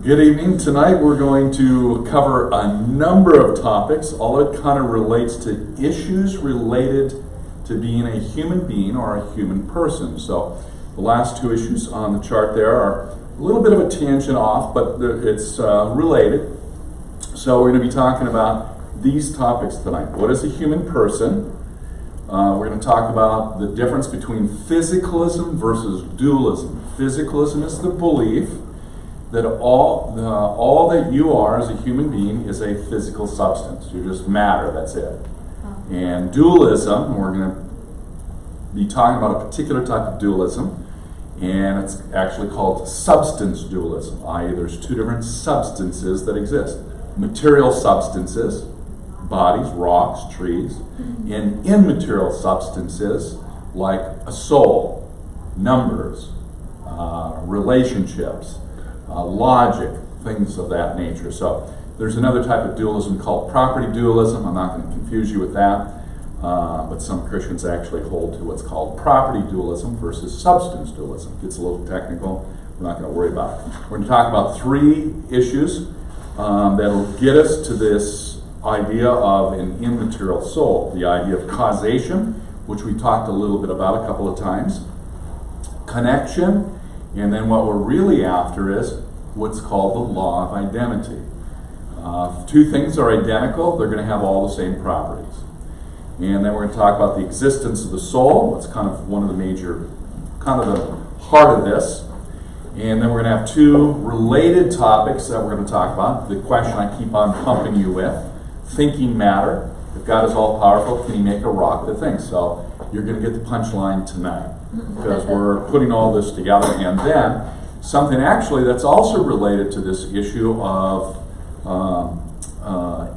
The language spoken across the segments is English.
Good evening. Tonight we're going to cover a number of topics. All of it kind of relates to issues related to being a human being or a human person. So the last two issues on the chart there are a little bit of a tangent off, but it's related. So we're going to be talking about these topics tonight. What is a human person? We're going to talk about the difference between physicalism versus dualism. Physicalism is the belief that all that you are as a human being is a physical substance. You're just matter, that's it. And dualism, we're going to be talking about a particular type of dualism, and it's actually called substance dualism, i.e. there's two different substances that exist. Material substances, bodies, rocks, trees, and immaterial substances like a soul, numbers, relationships, logic, things of that nature. So there's another type of dualism called property dualism. I'm not going to confuse you with that, but some Christians actually hold to what's called property dualism versus substance dualism. It gets a little technical. We're not going to worry about it. We're going to talk about three issues that'll get us to this idea of an immaterial soul. The idea of causation, which we talked a little bit about a couple of times, connection, and then what we're really after is what's called the law of identity. Two things are identical, they're going to have all the same properties. And then we're going to talk about the existence of the soul. That's kind of one of the major, kind of the heart of this. And then we're going to have two related topics that we're going to talk about. The question I keep on pumping you with, thinking matter. If God is all powerful, can he make a rock that thinks? So you're going to get the punchline tonight, because we're putting all this together. And then something actually that's also related to this issue of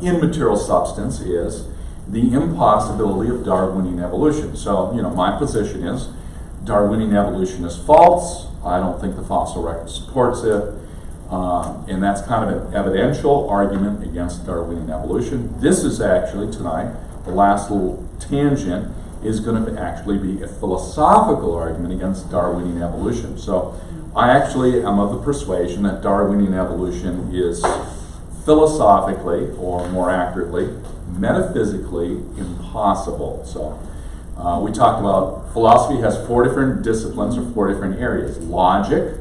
immaterial substance is the impossibility of Darwinian evolution. So, my position is Darwinian evolution is false. I don't think the fossil record supports it. And that's kind of an evidential argument against Darwinian evolution. This is actually, tonight, the last little tangent is going to actually be a philosophical argument against Darwinian evolution. So I actually am of the persuasion that Darwinian evolution is philosophically, or more accurately, metaphysically impossible. So we talked about philosophy has four different disciplines or four different areas: logic,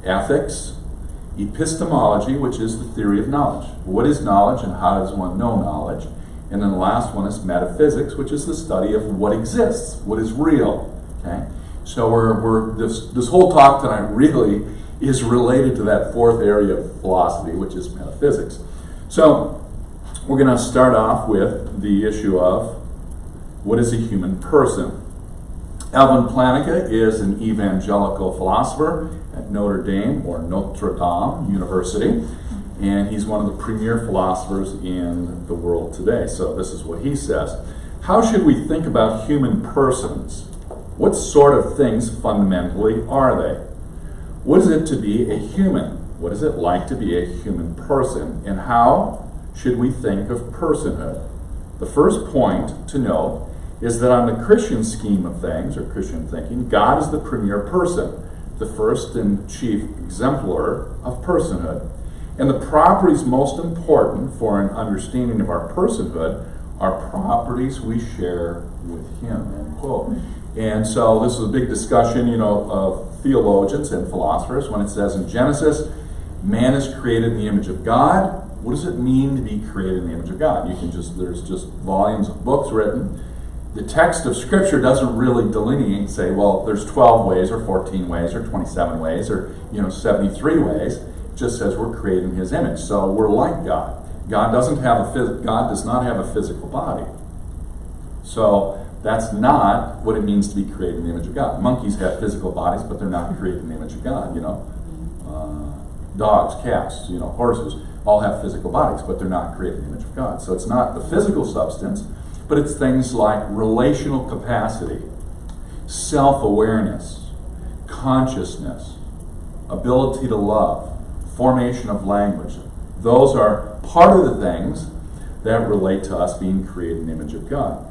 ethics, epistemology, which is the theory of knowledge. What is knowledge and how does one know knowledge? And then the last one is metaphysics, which is the study of what exists, what is real. Okay, so this whole talk tonight really is related to that fourth area of philosophy, which is metaphysics. So we're going to start off with the issue of what is a human person. Alvin Plantinga is an evangelical philosopher at Notre Dame, or Notre Dame University, and he's one of the premier philosophers in the world today. So this is what he says. How should we think about human persons? What sort of things fundamentally are they? What is it to be a human? What is it like to be a human person? And how should we think of personhood? The first point to note is that on the Christian scheme of things, or Christian thinking, God is the premier person, the first and chief exemplar of personhood. And the properties most important for an understanding of our personhood are properties we share with him, end quote. And so this is a big discussion, of theologians and philosophers when it says in Genesis, man is created in the image of God. What does it mean to be created in the image of God? There's just volumes of books written. The text of Scripture doesn't really delineate and say, well, there's 12 ways or 14 ways or 27 ways or 73 ways. It just says we're created in his image. So we're like God. God does not have a physical body. So that's not what it means to be created in the image of God. Monkeys have physical bodies, but they're not created in the image of God. Dogs, cats, horses all have physical bodies, but they're not created in the image of God. So it's not the physical substance, but it's things like relational capacity, self-awareness, consciousness, ability to love, formation of language. Those are part of the things that relate to us being created in the image of God.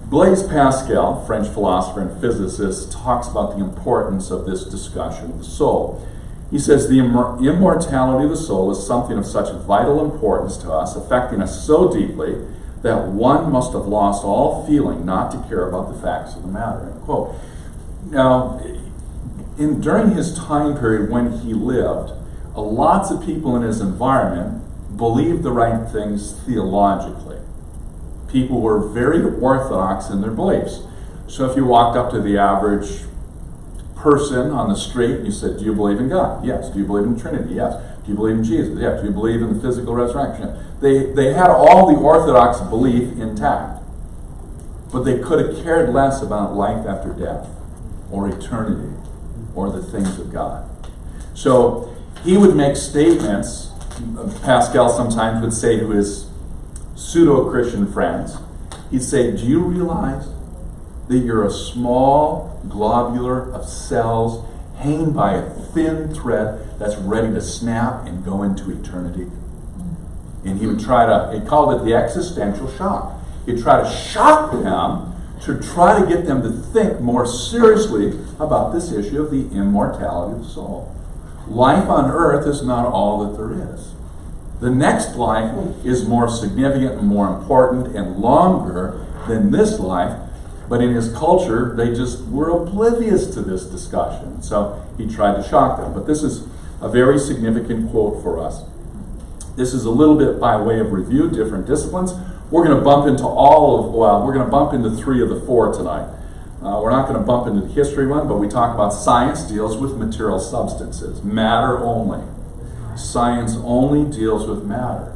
Blaise Pascal, French philosopher and physicist, talks about the importance of this discussion of the soul. He says, the immortality of the soul is something of such vital importance to us, affecting us so deeply, that one must have lost all feeling not to care about the facts of the matter. End quote. Now, during his time period when he lived, lots of people in his environment believed the right things theologically. People were very orthodox in their beliefs. So if you walked up to the average person on the street and you said, do you believe in God? Yes. Do you believe in the Trinity? Yes. Do you believe in Jesus? Yes. Do you believe in the physical resurrection? They had all the orthodox belief intact, but they could have cared less about life after death or eternity or the things of God. So he would make statements. Pascal sometimes would say to his pseudo-Christian friends, he'd say, do you realize that you're a small globular of cells hanging by a thin thread that's ready to snap and go into eternity? And he would he called it the existential shock. He'd try to shock them to try to get them to think more seriously about this issue of the immortality of the soul. Life on earth is not all that there is. The next life is more significant and more important and longer than this life. But in his culture, they just were oblivious to this discussion. So he tried to shock them. But this is a very significant quote for us. This is a little bit by way of review, different disciplines. We're going to bump into we're going to bump into 3 of the 4 tonight. We're not going to bump into the history one, but we talk about science deals with material substances, matter only. Science only deals with matter.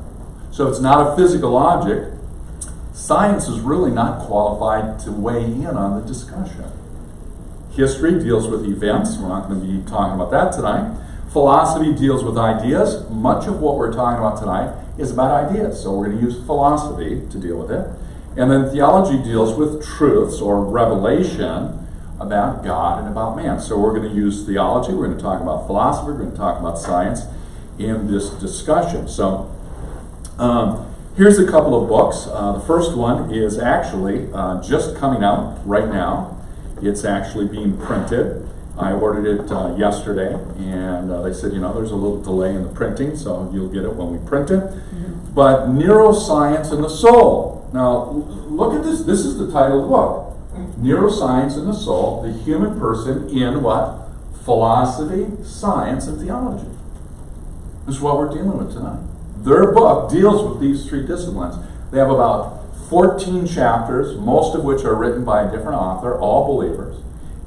So it's not a physical object. Science is really not qualified to weigh in on the discussion. History deals with events. We're not going to be talking about that tonight. Philosophy deals with ideas. Much of what we're talking about tonight is about ideas. So we're going to use philosophy to deal with it. And then theology deals with truths or revelation about God and about man. So we're going to use theology. We're going to talk about philosophy. We're going to talk about science in this discussion. So here's a couple of books. The first one is actually just coming out right now. It's actually being printed. I ordered it yesterday, and they said, there's a little delay in the printing, so you'll get it when we print it. Mm-hmm. But Neuroscience and the Soul. Now, look at this. This is the title of the book. Neuroscience and the Soul, the Human Person in what? Philosophy, Science, and Theology. This is what we're dealing with tonight. Their book deals with these 3 disciplines. They have about 14 chapters, most of which are written by a different author, all believers.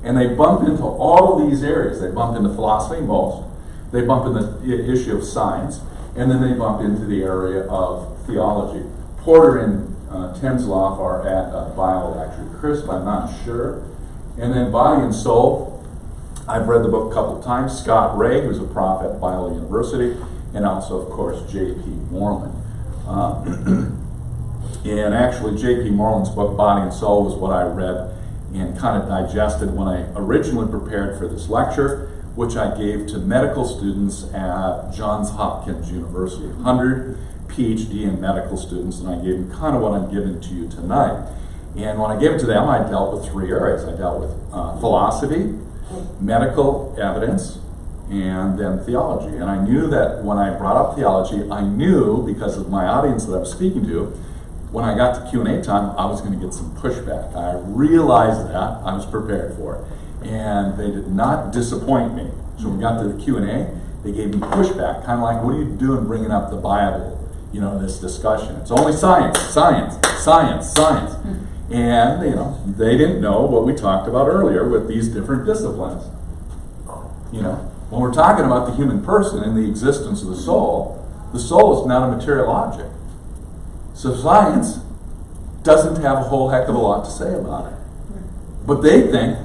And they bump into all of these areas. They bump into philosophy most. They bump into the issue of science. And then they bump into the area of theology. Porter and Tensloff are at Bible, actually. Crisp, I'm not sure. And then Body and Soul, I've read the book a couple of times. Scott Ray, who's a prof at Bible University. And also, of course, J.P. Moreland. And actually, J.P. Moreland's book, Body and Soul, was what I read and kind of digested when I originally prepared for this lecture, which I gave to medical students at Johns Hopkins University. 100 PhD in medical students, and I gave them kind of what I'm giving to you tonight. And when I gave it to them, I dealt with 3 areas. I dealt with philosophy, medical evidence, and then theology. And I knew that when I brought up theology, I knew, because of my audience that I was speaking to, when I got to Q&A time, I was going to get some pushback. I realized that. I was prepared for it. And they did not disappoint me. So when we got to the Q&A, they gave me pushback, kind of like, what are you doing bringing up the Bible, this discussion? It's only science, science, science, science. And, they didn't know what we talked about earlier with these different disciplines. When we're talking about the human person and the existence of the soul is not a material object. So science doesn't have a whole heck of a lot to say about it. But they think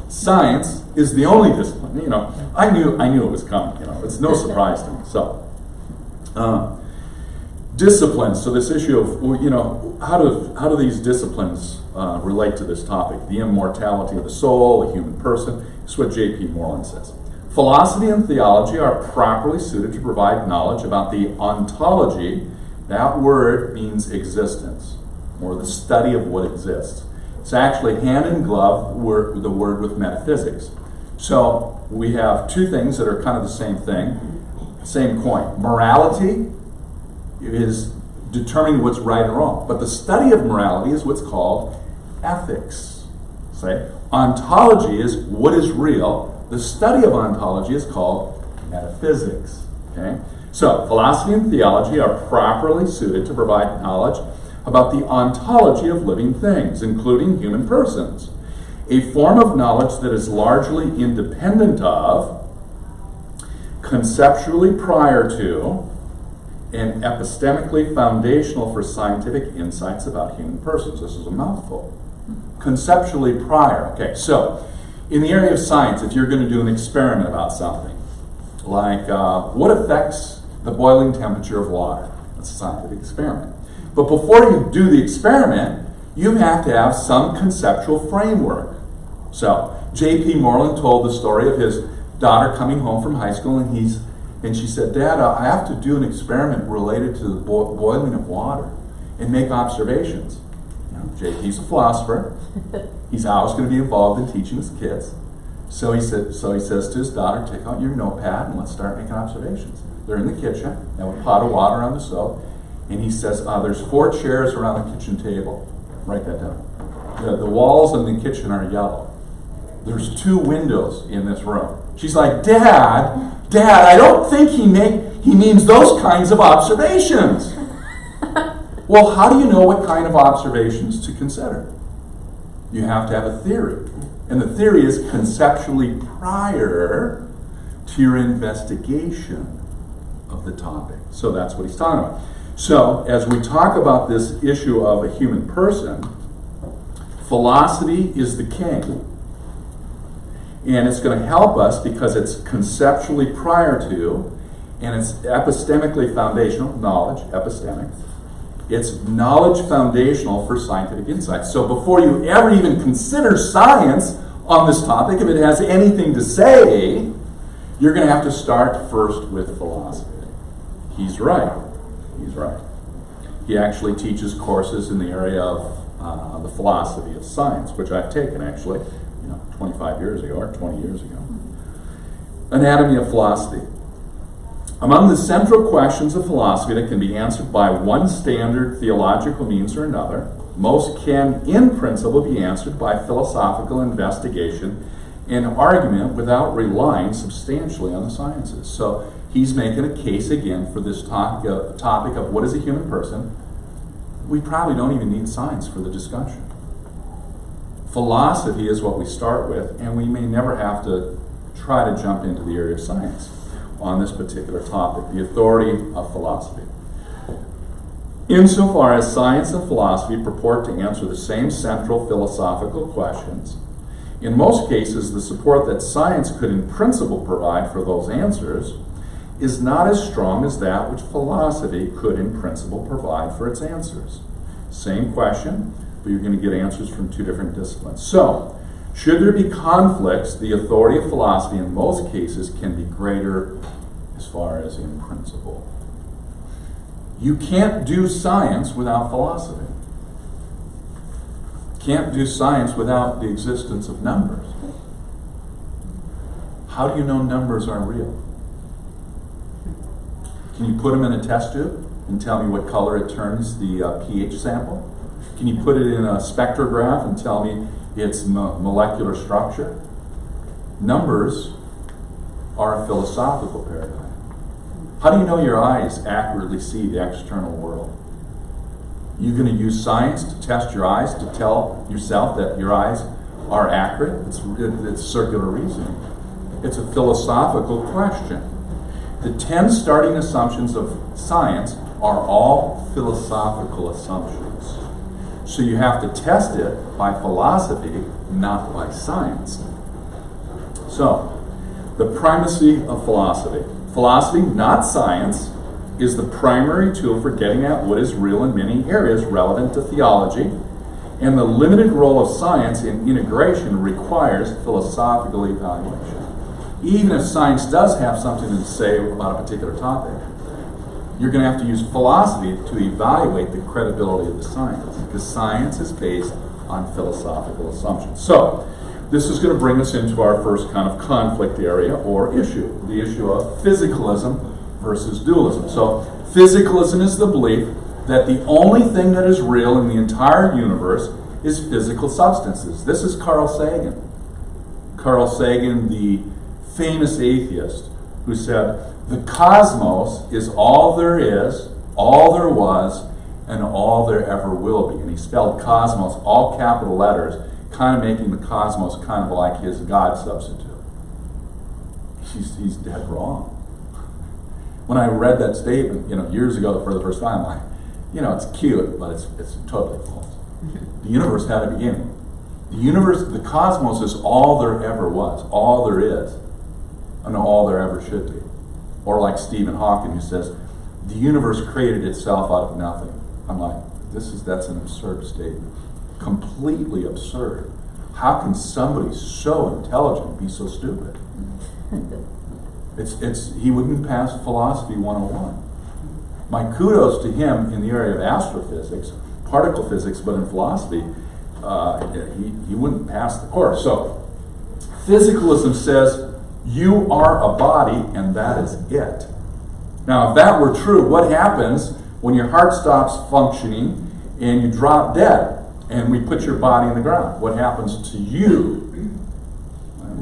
science is the only discipline. I knew it was coming. It's no surprise to me. So, disciplines. So this issue of how do these disciplines relate to this topic? The immortality of the soul, the human person. This is what J.P. Moreland says. Philosophy and theology are properly suited to provide knowledge about the ontology. That word means existence, or the study of what exists. It's actually hand in glove the word with metaphysics. So we have two things that are kind of the same thing, same coin. Morality is determining what's right and wrong, but the study of morality is what's called ethics. Say, ontology is what is real. The study of ontology is called metaphysics. Okay? So philosophy and theology are properly suited to provide knowledge about the ontology of living things, including human persons. A form of knowledge that is largely independent of, conceptually prior to, and epistemically foundational for scientific insights about human persons. This is a mouthful. Conceptually prior. Okay, so in the area of science, if you're going to do an experiment about something, like what affects the boiling temperature of water? That's a scientific experiment. But before you do the experiment, you have to have some conceptual framework. So, J.P. Moreland told the story of his daughter coming home from high school, and she said, "Dad, I have to do an experiment related to the boiling of water and make observations." You know, J.P.'s a philosopher. He's always going to be involved in teaching his kids. So he says to his daughter, "Take out your notepad and let's start making observations." They're in the kitchen. They have a pot of water on the stove. And he says, there's 4 chairs around the kitchen table. Write that down. The walls in the kitchen are yellow. There's 2 windows in this room. She's like, Dad, I don't think he means those kinds of observations. Well, how do you know what kind of observations to consider? You have to have a theory. And the theory is conceptually prior to your investigation of the topic. So that's what he's talking about. So, as we talk about this issue of a human person, philosophy is the king. And it's going to help us because it's conceptually prior to, and it's epistemically foundational, knowledge, epistemic. It's knowledge foundational for scientific insight. So before you ever even consider science on this topic, if it has anything to say, you're going to have to start first with philosophy. He's right. He's right. He actually teaches courses in the area of the philosophy of science, which I've taken actually, 25 years ago or 20 years ago. Anatomy of philosophy. Among the central questions of philosophy that can be answered by one standard theological means or another, most can, in principle, be answered by philosophical investigation and argument without relying substantially on the sciences. So he's making a case again for this topic of what is a human person. We probably don't even need science for the discussion. Philosophy is what we start with, and we may never have to try to jump into the area of science on this particular topic, the authority of philosophy. Insofar as science and philosophy purport to answer the same central philosophical questions, in most cases the support that science could in principle provide for those answers is not as strong as that which philosophy could in principle provide for its answers. Same question, but you're going to get answers from 2 different disciplines. So, should there be conflicts, the authority of philosophy in most cases can be greater as far as in principle. You can't do science without philosophy. Can't do science without the existence of numbers. How do you know numbers are real? Can you put them in a test tube and tell me what color it turns the pH sample? Can you put it in a spectrograph and tell me its molecular structure? Numbers are a philosophical paradigm. How do you know your eyes accurately see the external world? You're going to use science to test your eyes to tell yourself that your eyes are accurate? It's circular reasoning. It's a philosophical question. The 10 starting assumptions of science are all philosophical assumptions. So you have to test it by philosophy, not by science. So, the primacy of philosophy. Philosophy, not science, is the primary tool for getting at what is real in many areas relevant to theology, and the limited role of science in integration requires philosophical evaluation. Even if science does have something to say about a particular topic, you're going to have to use philosophy to evaluate the credibility of the science, because science is based on philosophical assumptions. So, this is going to bring us into our first kind of conflict area or issue, the issue of physicalism versus dualism. So physicalism is the belief that the only thing that is real in the entire universe is physical substances. This is Carl Sagan. Carl Sagan, the famous atheist, who said, the cosmos is all there is, all there was, and all there ever will be. And he spelled cosmos, all capital letters, kind of making the cosmos kind of like his God substitute. He's dead wrong. When I read that statement, years ago for the first time, it's cute, but it's totally false. The universe had a beginning. The cosmos is all there ever was, all there is, and all there ever should be. Or like Stephen Hawking, who says, the universe created itself out of nothing. I'm like, that's an absurd statement. Completely absurd. How can somebody so intelligent be so stupid? He wouldn't pass philosophy 101. My kudos to him in the area of astrophysics, particle physics, but in philosophy, he wouldn't pass the course. So, physicalism says you are a body and that is it. Now, if that were true, what happens when your heart stops functioning and you drop dead and we put your body in the ground? What happens to you?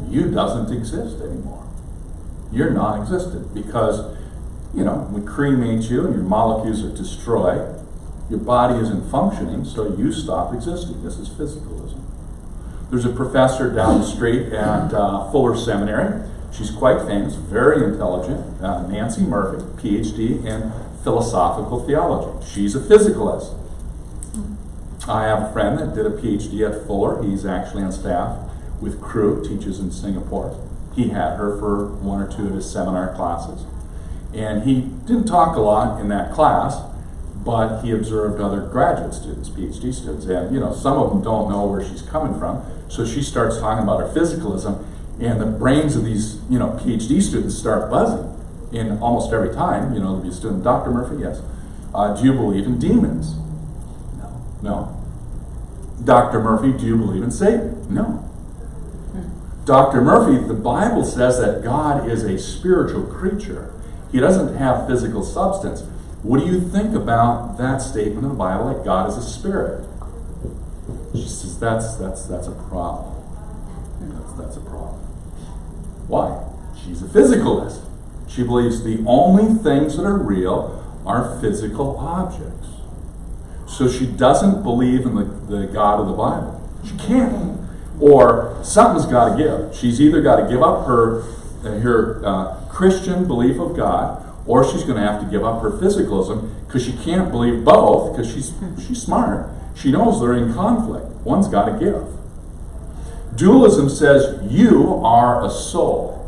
You doesn't exist anymore. You're non-existent because, we cremate you and your molecules are destroyed. Your body isn't functioning, so you stop existing. This is physicalism. There's a professor down the street at Fuller Seminary. She's quite famous, very intelligent, Nancy Murphy, PhD in philosophical theology. She's a physicalist. I have a friend that did a PhD at Fuller. He's actually on staff with Crew, teaches in Singapore. He had her for one or two of his seminar classes. And he didn't talk a lot in that class, but he observed other graduate students, PhD students. And, some of them don't know where she's coming from. So she starts talking about her physicalism, and the brains of these, PhD students start buzzing. And almost every time, there'll be a student, Dr. Murphy, yes. Do you believe in demons? No. Dr. Murphy, do you believe in Satan? No. Dr. Murphy, the Bible says that God is a spiritual creature. He doesn't have physical substance. What do you think about that statement in the Bible that God is a spirit? She says that's a problem. That's a problem. Why? She's a physicalist. She believes the only things that are real are physical objects. So she doesn't believe in the God of the Bible. She can't. Or something's got to give. She's either got to give up her Christian belief of God, or she's going to have to give up her physicalism, because she can't believe both, because she's smart. She knows they're in conflict. One's got to give. Dualism says you are a soul.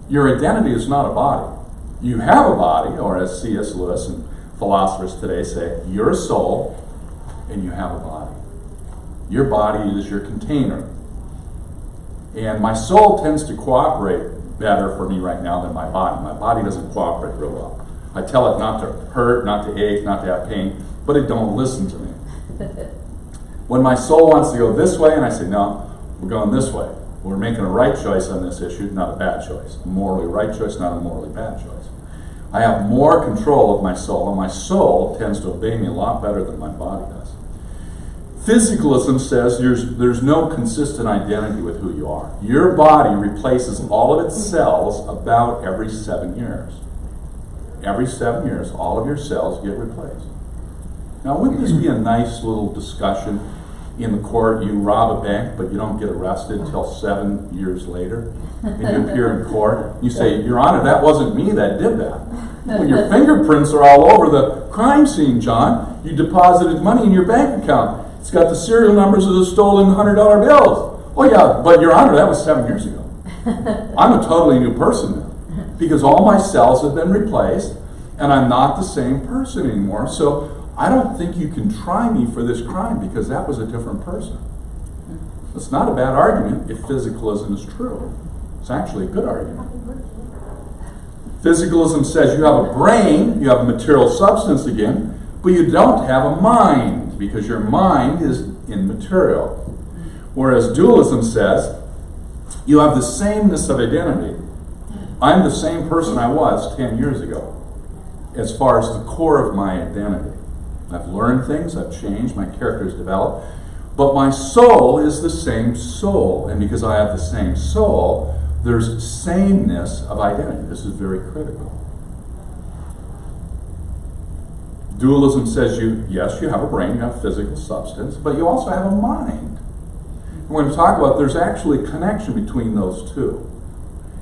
Your identity is not a body. You have a body, or as C.S. Lewis and philosophers today say, you're a soul and you have a body. Your body is your container. And my soul tends to cooperate better for me right now than my body. My body doesn't cooperate real well. I tell it not to hurt, not to ache, not to have pain, but it don't listen to me. When my soul wants to go this way, and I say, no, we're going this way. We're making a right choice on this issue, not a bad choice. A morally right choice, not a morally bad choice. I have more control of my soul, and my soul tends to obey me a lot better than my body does. Physicalism says there's no consistent identity with who you are. Your body replaces all of its cells about every 7 years. Every 7 years, all of your cells get replaced. Now, wouldn't this be a nice little discussion in the court? You rob a bank, but you don't get arrested until 7 years later, and you appear in court. You say, Your Honor, that wasn't me that did that. Well, your fingerprints are all over the crime scene, John. You deposited money in your bank account. It's got the serial numbers of the stolen $100 bills. Oh yeah, but Your Honor, that was 7 years ago. I'm a totally new person now, because all my cells have been replaced, and I'm not the same person anymore. So I don't think you can try me for this crime, because that was a different person. It's not a bad argument if physicalism is true. It's actually a good argument. Physicalism says you have a brain, you have a material substance again, but you don't have a mind, because your mind is immaterial. Whereas dualism says, you have the sameness of identity. I'm the same person I was 10 years ago, as far as the core of my identity. I've learned things, I've changed, my character's developed, but my soul is the same soul. And because I have the same soul, there's sameness of identity. This is very critical. Dualism says yes, you have a brain, you have physical substance, but you also have a mind. And we're going to talk about there's actually a connection between those two.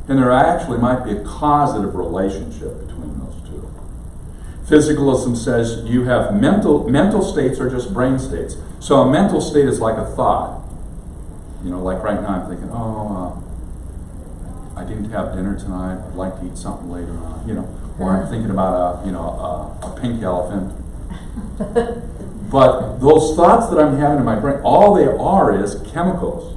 And there actually might be a causative relationship between those two. Physicalism says you have mental states are just brain states. So a mental state is like a thought. Like right now I'm thinking, I didn't have dinner tonight, I'd like to eat something later on, or I'm thinking about a pink elephant. But those thoughts that I'm having in my brain, all they are is chemicals.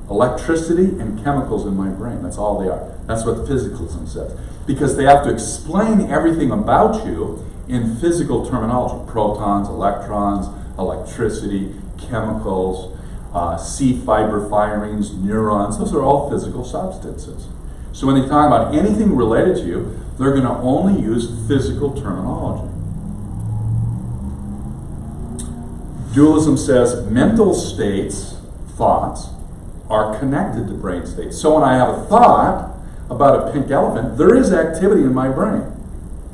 Electricity and chemicals in my brain. That's all they are. That's what physicalism says. Because they have to explain everything about you in physical terminology. Protons, electrons, electricity, chemicals, C fiber firings, neurons. Those are all physical substances. So when they talk about anything related to you, they're going to only use physical terminology. Dualism says mental states, thoughts, are connected to brain states. So when I have a thought about a pink elephant, there is activity in my brain.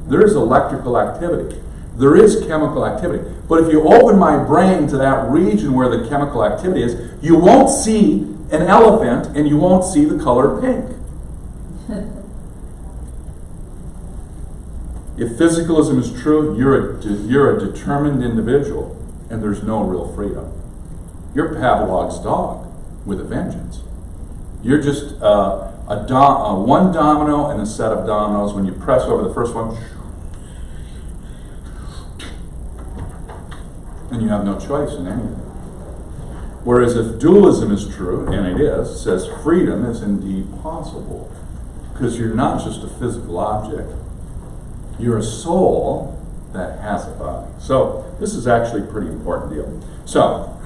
There is electrical activity. There is chemical activity. But if you open my brain to that region where the chemical activity is, you won't see an elephant and you won't see the color pink. If physicalism is true, you're a determined individual and there's no real freedom. You're Pavlov's dog with a vengeance. You're just one domino in a set of dominoes. When you press over the first one, and you have no choice in anything. Whereas if dualism is true, and it is, says freedom is indeed possible. Because you're not just a physical object. You're a soul that has a body. So this is actually a pretty important deal. So,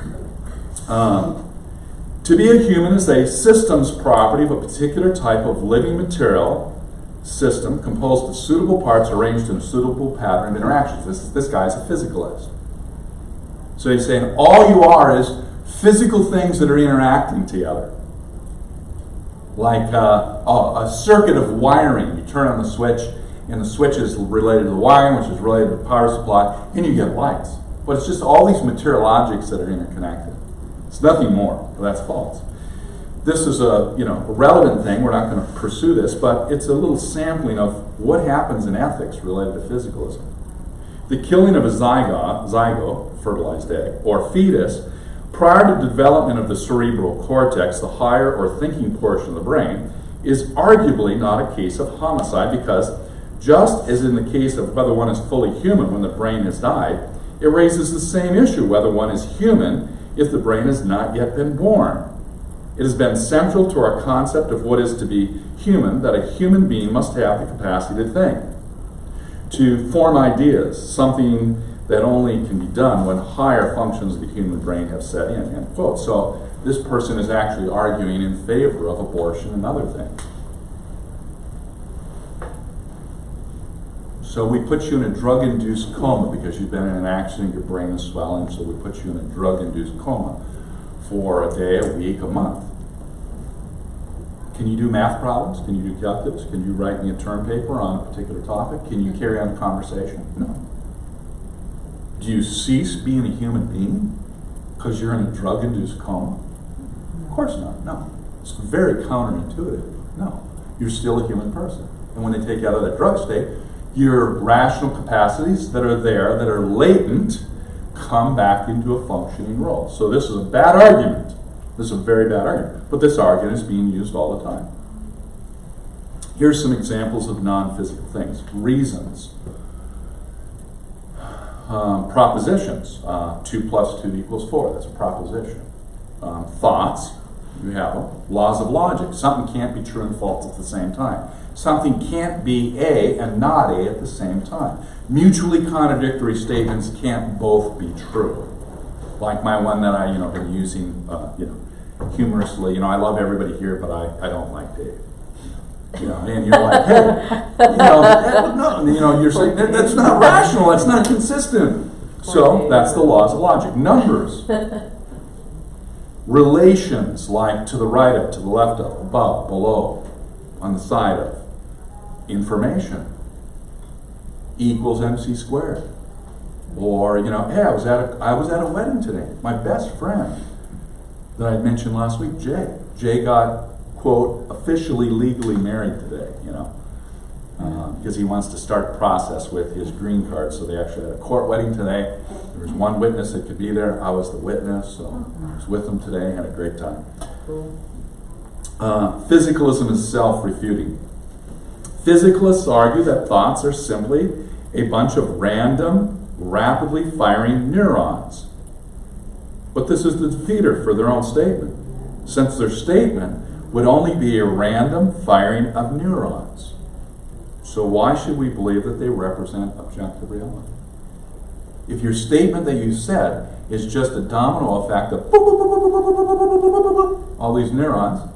to be a human is a systems property of a particular type of living material system composed of suitable parts arranged in a suitable pattern of interactions. This guy's a physicalist. So he's saying all you are is physical things that are interacting together. Like a circuit of wiring. You turn on the switch, and the switch is related to the wiring, which is related to the power supply, and you get lights. But it's just all these material objects that are interconnected. It's nothing more. Well, that's false. This is a relevant thing. We're not going to pursue this, but it's a little sampling of what happens in ethics related to physicalism. The killing of a zygote, fertilized egg, or fetus, prior to development of the cerebral cortex, the higher or thinking portion of the brain, is arguably not a case of homicide because just as in the case of whether one is fully human when the brain has died, it raises the same issue whether one is human if the brain has not yet been born. It has been central to our concept of what is to be human that a human being must have the capacity to think, to form ideas, something that only can be done when higher functions of the human brain have set in, end quote. So this person is actually arguing in favor of abortion and other things. So we put you in a drug-induced coma because you've been in an accident, your brain is swelling, so we put you in a drug-induced coma for a day, a week, a month. Can you do math problems? Can you do calculus? Can you write me a term paper on a particular topic? Can you carry on a conversation? No. Do you cease being a human being because you're in a drug-induced coma? Of course not, no. It's very counterintuitive. No. You're still a human person. And when they take you out of that drug state, your rational capacities that are there, that are latent, come back into a functioning role. So this is a bad argument. This is a very bad argument. But this argument is being used all the time. Here's some examples of non-physical things. Reasons. Propositions. 2 + 2 = 4. That's a proposition. Thoughts. You have them. Laws of logic. Something can't be true and false at the same time. Something can't be A and not A at the same time. Mutually contradictory statements can't both be true. Like my one that I been using humorously, I love everybody here, but I don't like Dave. And you're like, hey, no, you're saying that's not rational, that's not consistent. So that's the laws of logic. Numbers. Relations, like to the right of, to the left of, above, below, on the side of. Information equals MC squared. Or, hey, I was at a wedding today. My best friend that I mentioned last week, Jay. Jay got, quote, officially legally married today, because he wants to start the process with his green card. So they actually had a court wedding today. There was one witness that could be there. I was the witness, so I was with them today, had a great time. Cool. Physicalism is self-refuting. Physicalists argue that thoughts are simply a bunch of random, rapidly firing neurons. But this is the defeater for their own statement, since their statement would only be a random firing of neurons. So why should we believe that they represent objective reality? If your statement that you said is just a domino effect of boop, boop, boop, boop, boop, boop, boop, boop, boop, boop, all these neurons,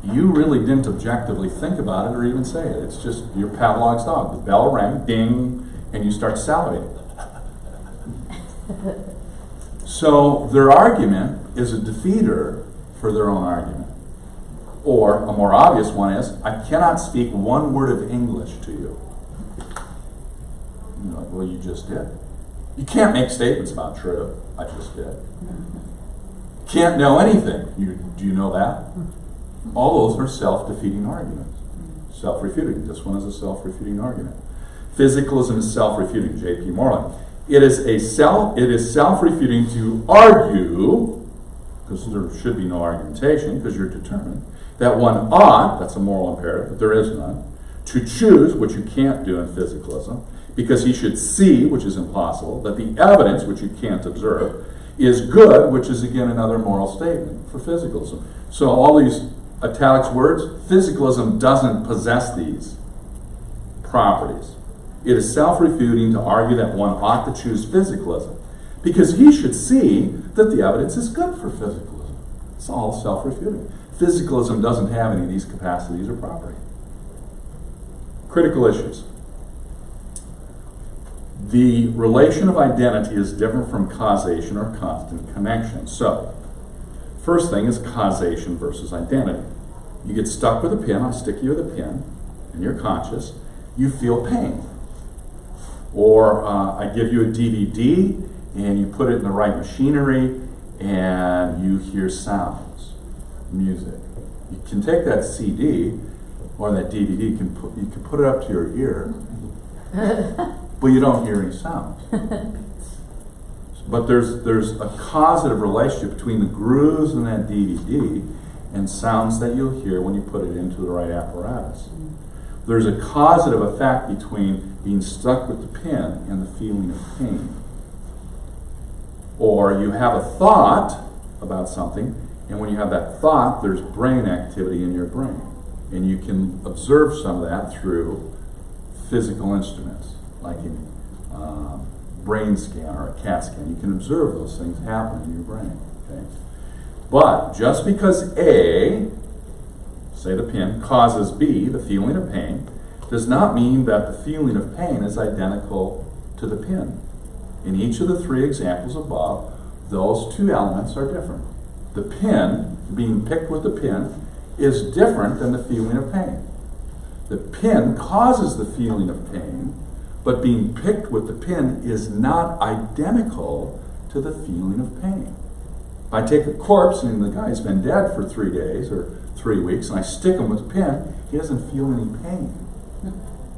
you really didn't objectively think about it or even say it. It's just your Pavlov's dog. The bell rang, ding, and you start salivating. So their argument is a defeater for their own argument. Or a more obvious one is, I cannot speak one word of English to you. You're like, well, you just did. You can't make statements about truth. I just did. Can't know anything. Do you know that? All those are self-defeating arguments. Self-refuting. This one is a self-refuting argument. Physicalism is self-refuting. J.P. Moreland. It is self-refuting to argue, because there should be no argumentation, because you're determined, that one ought, that's a moral imperative, but there is none, to choose, which you can't do in physicalism, because he should see, which is impossible, that the evidence, which you can't observe, is good, which is again another moral statement for physicalism. So all these italics words, physicalism doesn't possess these properties. It is self-refuting to argue that one ought to choose physicalism, because he should see that the evidence is good for physicalism. It's all self-refuting. Physicalism doesn't have any of these capacities or properties. Critical issues. The relation of identity is different from causation or constant connection. So, first thing is causation versus identity. You get stuck with a pin, I stick you with a pin, and you're conscious, you feel pain. Or I give you a DVD, and you put it in the right machinery, and you hear sounds, music. You can take that CD or that DVD, you can put it up to your ear, but you don't hear any sounds. But there's a causative relationship between the grooves in that DVD and sounds that you'll hear when you put it into the right apparatus. There's a causative effect between being stuck with the pin and the feeling of pain. Or you have a thought about something, and when you have that thought, there's brain activity in your brain. And you can observe some of that through physical instruments, like a brain scan or a CAT scan. You can observe those things happen in your brain. Okay? But just because A, say the pin, causes B, the feeling of pain, does not mean that the feeling of pain is identical to the pin. In each of the three examples above, those two elements are different. The pin, being picked with the pin, is different than the feeling of pain. The pin causes the feeling of pain, but being picked with the pin is not identical to the feeling of pain. If I take a corpse and the guy's been dead for 3 days or 3 weeks, and I stick him with a pin, he doesn't feel any pain.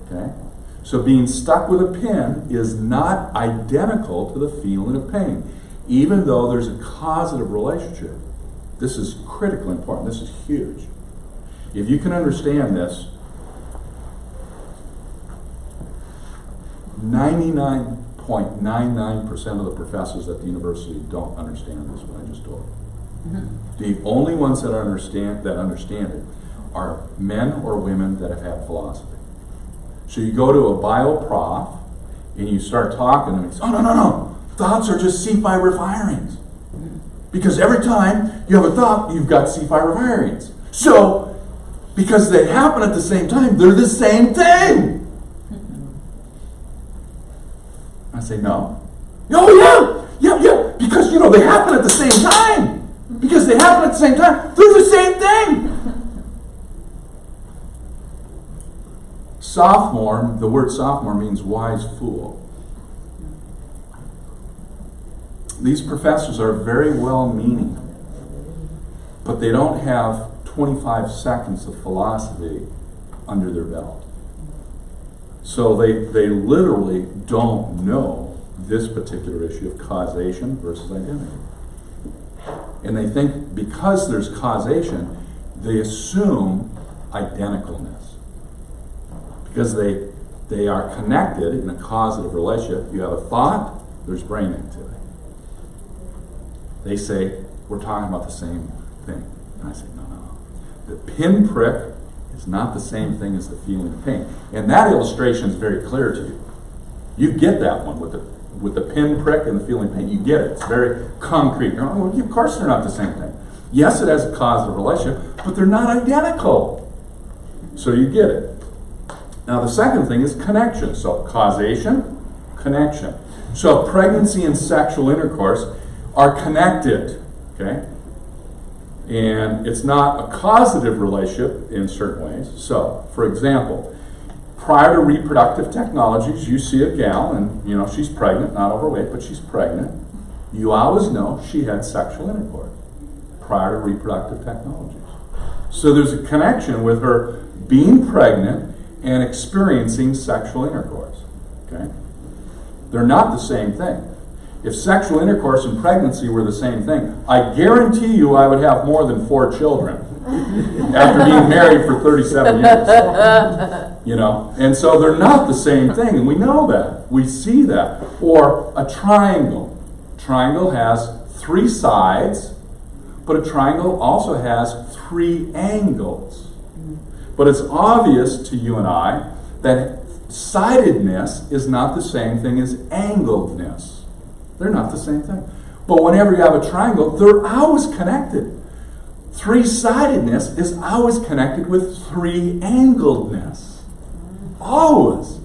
Okay? So being stuck with a pin is not identical to the feeling of pain, even though there's a causative relationship. This is critically important. This is huge. If you can understand this, 99.99% of the professors at the university don't understand this, what I just told you. The only ones that understand it are men or women that have had philosophy. So you go to a bio prof and you start talking and it's, oh no, thoughts are just C fiber firings. Because every time you have a thought, you've got C fiber variance. So, because they happen at the same time, they're the same thing. I say, no. Oh, yeah, because, they happen at the same time. Because they happen at the same time, they're the same thing. Sophomore, the word sophomore means wise fool. These professors are very well-meaning, but they don't have 25 seconds of philosophy under their belt. So they literally don't know this particular issue of causation versus identity. And they think because there's causation, they assume identicalness. Because they are connected in a causative relationship. You have a thought, there's brain activity. They say, we're talking about the same thing. And I say, no. The pinprick is not the same thing as the feeling of pain. And that illustration is very clear to you. You get that one with the pinprick and the feeling of pain. You get it. It's very concrete. You're like, well, of course they're not the same thing. Yes, it has a causative relationship, but they're not identical. So you get it. Now the second thing is connection. So causation, connection. So pregnancy and sexual intercourse are connected, okay? And it's not a causative relationship in certain ways. So, for example, prior to reproductive technologies, you see a gal and, she's pregnant, not overweight, but she's pregnant. You always know she had sexual intercourse prior to reproductive technologies. So there's a connection with her being pregnant and experiencing sexual intercourse, okay? They're not the same thing. If sexual intercourse and pregnancy were the same thing, I guarantee you I would have more than 4 children after being married for 37 years. And so they're not the same thing, and we know that. We see that. Or a triangle. Triangle has 3 sides, but a triangle also has 3 angles. But it's obvious to you and I that sidedness is not the same thing as angledness. They're not the same thing. But whenever you have a triangle, they're always connected. 3-sidedness is always connected with 3-angledness. Always.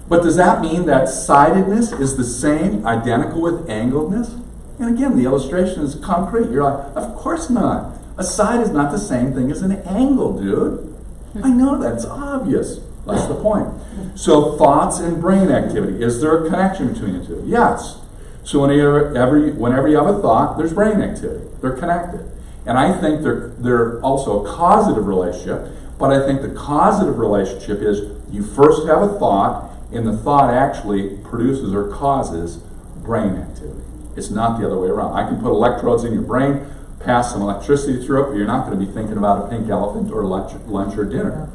But does that mean that sidedness is the same, identical with angledness? And again, the illustration is concrete. You're like, of course not. A side is not the same thing as an angle, dude. I know that's obvious. That's the point. So thoughts and brain activity. Is there a connection between the two? Yes. So whenever you have a thought, there's brain activity. They're connected. And I think they're also a causative relationship, but I think the causative relationship is you first have a thought, and the thought actually produces or causes brain activity. It's not the other way around. I can put electrodes in your brain, pass some electricity through it, but you're not going to be thinking about a pink elephant or lunch or dinner.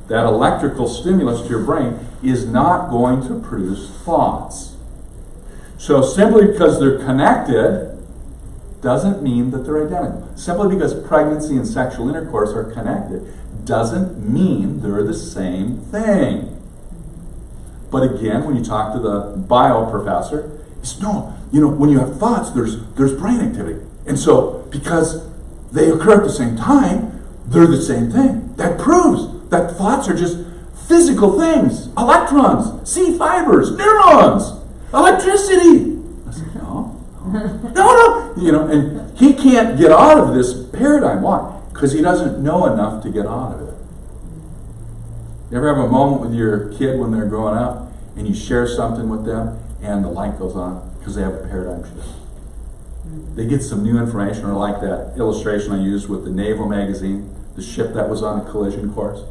That electrical stimulus to your brain is not going to produce thoughts. So simply because they're connected doesn't mean that they're identical. Simply because pregnancy and sexual intercourse are connected doesn't mean they're the same thing. But again, when you talk to the bio professor, he says, no, when you have thoughts, there's brain activity. And so because they occur at the same time, they're the same thing. That proves that thoughts are just physical things. Electrons, C fibers, neurons. Electricity. I said, no. And he can't get out of this paradigm. Why? Because he doesn't know enough to get out of it. You ever have a moment with your kid when they're growing up and you share something with them and the light goes on because they have a paradigm shift? They get some new information, or like that illustration I used with the Naval magazine, the ship that was on a collision course,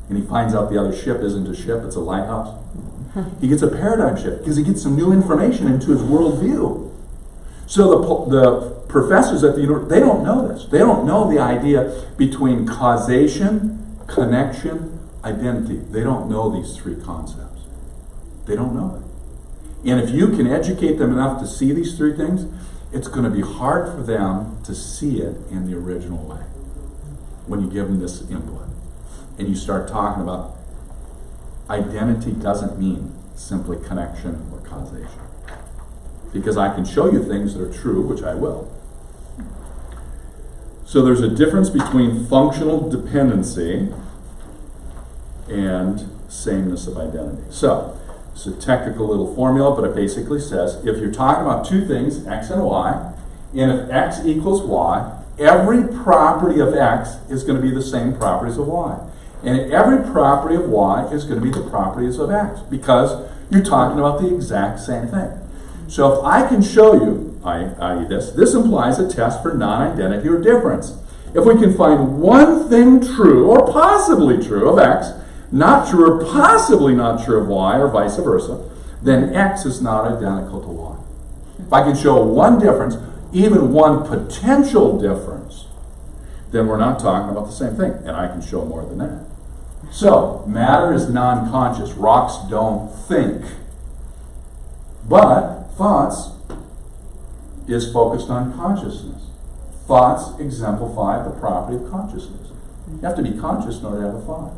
and he finds out the other ship isn't a ship, it's a lighthouse. He gets a paradigm shift because he gets some new information into his worldview. So the professors at the university, they don't know this. They don't know the idea between causation, connection, identity. They don't know these 3 concepts. They don't know it. And if you can educate them enough to see these 3 things, it's going to be hard for them to see it in the original way when you give them this input. And you start talking about identity doesn't mean simply connection or causation. Because I can show you things that are true, which I will, So there's a difference between functional dependency and sameness of identity. So it's a technical little formula, but it basically says if you're talking about two things, x and y, and if x equals y, every property of x is going to be the same properties of y. And every property of y is going to be the properties of x, because you're talking about the exact same thing. So if I can show you, i.e. this implies a test for non-identity or difference. If we can find one thing true or possibly true of x, not true or possibly not true of y, or vice versa, then x is not identical to y. If I can show one difference, even one potential difference, then we're not talking about the same thing, and I can show more than that. So, matter is non-conscious. Rocks don't think. But thoughts is focused on consciousness. Thoughts exemplify the property of consciousness. You have to be conscious in order to have a thought.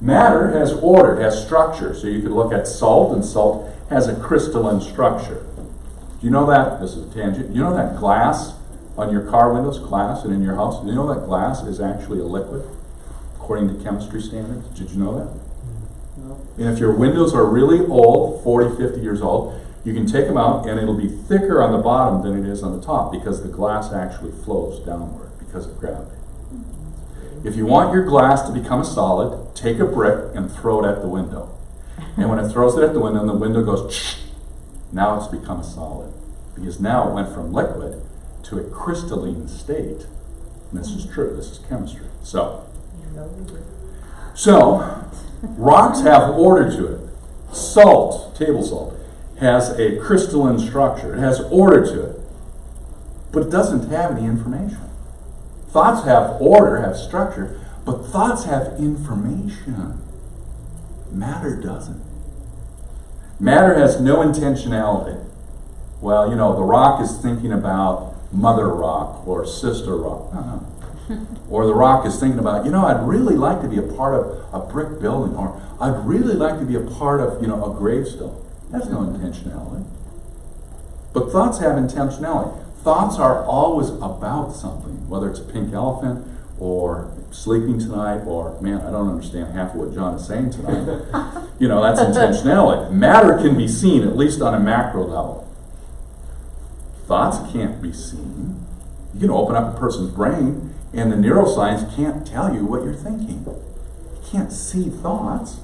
Matter has order, has structure. So you could look at salt, and salt has a crystalline structure. Do you know that? This is a tangent. You know that glass on your car windows, glass, and in your house? Do you know that glass is actually a liquid, according to chemistry standards? Did you know that? No. And if your windows are really old, 40, 50 years old, you can take them out and it'll be thicker on the bottom than it is on the top, because the glass actually flows downward because of gravity. If you want your glass to become a solid, take a brick and throw it at the window. And when it throws it at the window and the window goes, now it's become a solid. Because now it went from liquid to a crystalline state. And this is true, this is chemistry. So rocks have order to it. Salt, table salt, has a crystalline structure. It has order to it. But it doesn't have any information. Thoughts have order, have structure, but thoughts have information. Matter doesn't. Matter has no intentionality. Well, the rock is thinking about mother rock or sister rock. Or the rock is thinking about, I'd really like to be a part of a brick building, or I'd really like to be a part of, a gravestone. That's no intentionality. But thoughts have intentionality. Thoughts are always about something, whether it's a pink elephant, or sleeping tonight, or, man, I don't understand half of what John is saying tonight. That's intentionality. Matter can be seen, at least on a macro level. Thoughts can't be seen. You can open up a person's brain, and the neuroscience can't tell you what you're thinking. You can't see thoughts.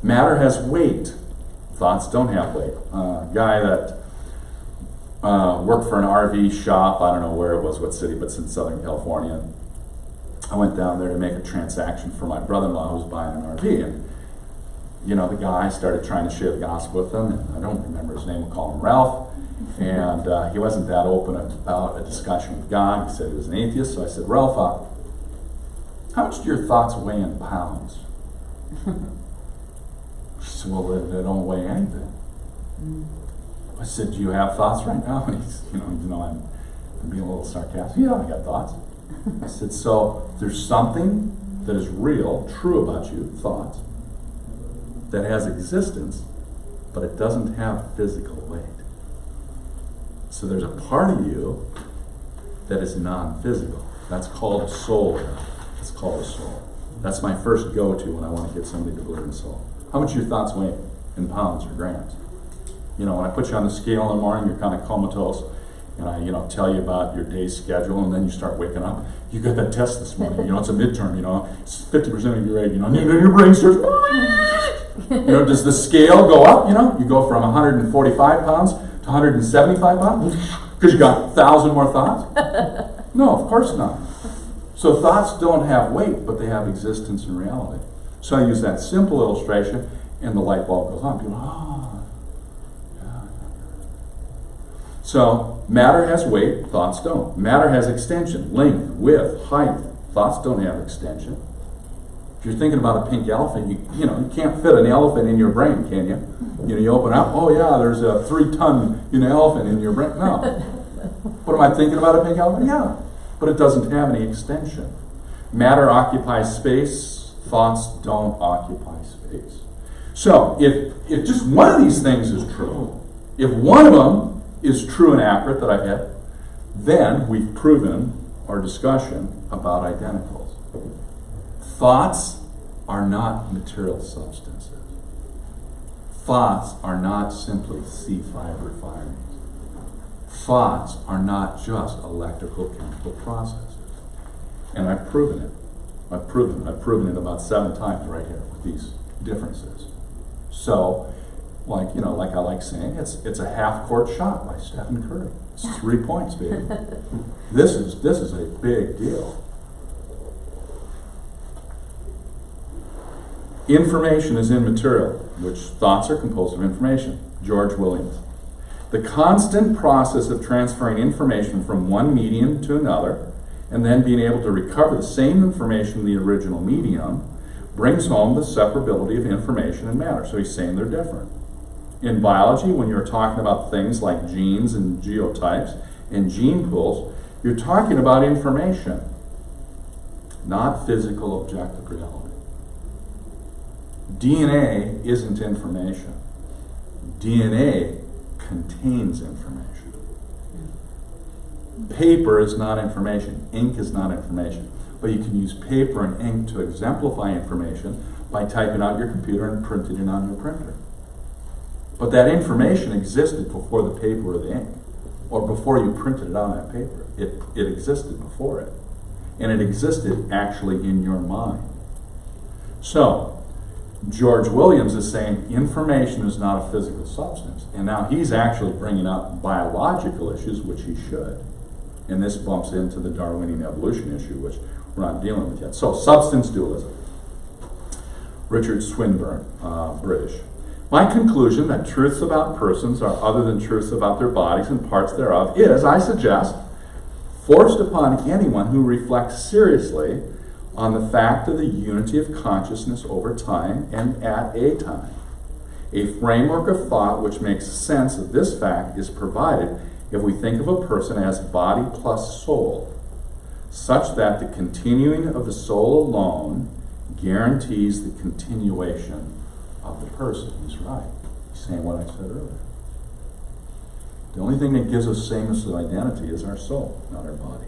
Matter has weight. Thoughts don't have weight. A guy that worked for an RV shop, I don't know where it was, what city, but it's in Southern California. I went down there to make a transaction for my brother-in-law who was buying an RV, and the guy started trying to share the gospel with him, and I don't remember his name, we'll call him Ralph, and he wasn't that open about a discussion with God. He said he was an atheist, so I said, Ralph, how much do your thoughts weigh in pounds? She said, well, they don't weigh anything. I said, do you have thoughts right now? And he's, I'm being a little sarcastic. Yeah, I got thoughts. I said, so there's something that is real, true about you, thoughts, that has existence, but it doesn't have physical weight. So there's a part of you that is non-physical. That's called a soul. It's called a soul. That's my first go-to when I want to get somebody to believe in soul. How much do your thoughts weigh in pounds or grams? When I put you on the scale in the morning, you're kind of comatose, and I, tell you about your day's schedule, and then you start waking up. You got that test this morning, it's a midterm, it's 50% of your grade, and then your brain starts, does the scale go up, You go from 145 pounds to 175 pounds? Because you got 1,000 more thoughts? No, of course not. So thoughts don't have weight, but they have existence and reality. So I use that simple illustration, and the light bulb goes on. People, yeah. So matter has weight, thoughts don't. Matter has extension, length, width, height. Thoughts don't have extension. If you're thinking about a pink elephant, you can't fit an elephant in your brain, can you? You open up, oh yeah, there's a 3-ton elephant in your brain. No. What am I thinking about a pink elephant? Yeah. But it doesn't have any extension. Matter occupies space, thoughts don't occupy space. So if just one of these things is true, if one of them is true and accurate that I get, then we've proven or discussion about identicals. Thoughts are not material substances. Thoughts are not simply C5 refinements. Thoughts are not just electrical chemical processes. And I've proven it. I've proven it about 7 times right here with these differences. So, like I like saying, it's a half-court shot by Stephen Curry. It's 3 points, baby. This is a big deal. Information is immaterial, which thoughts are composed of information. George Williams. The constant process of transferring information from one medium to another, and then being able to recover the same information in the original medium, brings home the separability of information and matter. So he's saying they're different. In biology, when you're talking about things like genes and genotypes and gene pools, you're talking about information, not physical objective reality. DNA isn't information. DNA contains information. Paper is not information. Ink is not information. But you can use paper and ink to exemplify information by typing out your computer and printing it on your printer. But that information existed before the paper or the ink, or before you printed it on that paper. It existed before it. And it existed actually in your mind. So, George Williams is saying information is not a physical substance. And now he's actually bringing up biological issues, which he should. And this bumps into the Darwinian evolution issue, which we're not dealing with yet. So, substance dualism. Richard Swinburne, British. My conclusion that truths about persons are other than truths about their bodies and parts thereof is, I suggest, forced upon anyone who reflects seriously on the fact of the unity of consciousness over time and at a time. A framework of thought which makes sense of this fact is provided if we think of a person as body plus soul, such that the continuing of the soul alone guarantees the continuation of the person. He's right. He's saying what I said earlier. The only thing that gives us sameness of identity is our soul, not our body.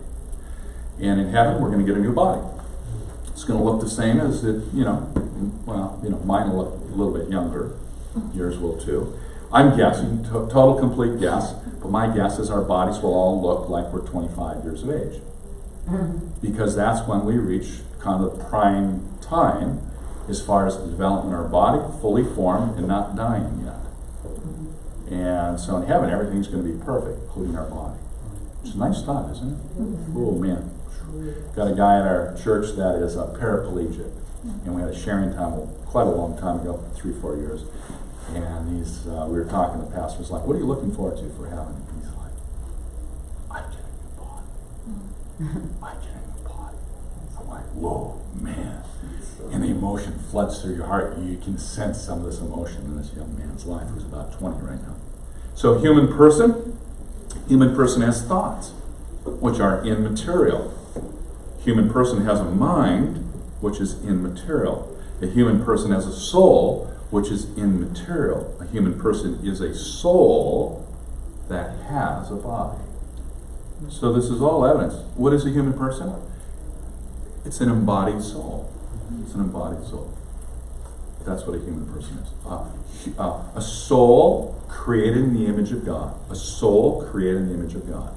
And in heaven, we're going to get a new body. It's going to look the same as it, mine will look a little bit younger. Yours will too. I'm guessing, total complete guess, but my guess is our bodies will all look like we're 25 years of age. Because that's when we reach kind of the prime time as far as the development of our body, fully formed and not dying yet. And so in heaven, everything's going to be perfect, including our body. It's a nice thought, isn't it? Oh, man. Got a guy at our church that is a paraplegic. And we had a sharing time quite a long time ago, 3-4 years. And we were talking, the pastor was like, what are you looking forward to for heaven? And he's like, I get a new body. I get a new body. I'm like, whoa, man. And the emotion floods through your heart. You can sense some of this emotion in this young man's life, who's about 20 right now. So human person has thoughts, which are immaterial. Human person has a mind, which is immaterial. A human person has a soul, which is immaterial. A human person is a soul that has a body. So this is all evidence. What is a human person? It's an embodied soul. It's an embodied soul. That's what a human person is. A soul created in the image of God. A soul created in the image of God.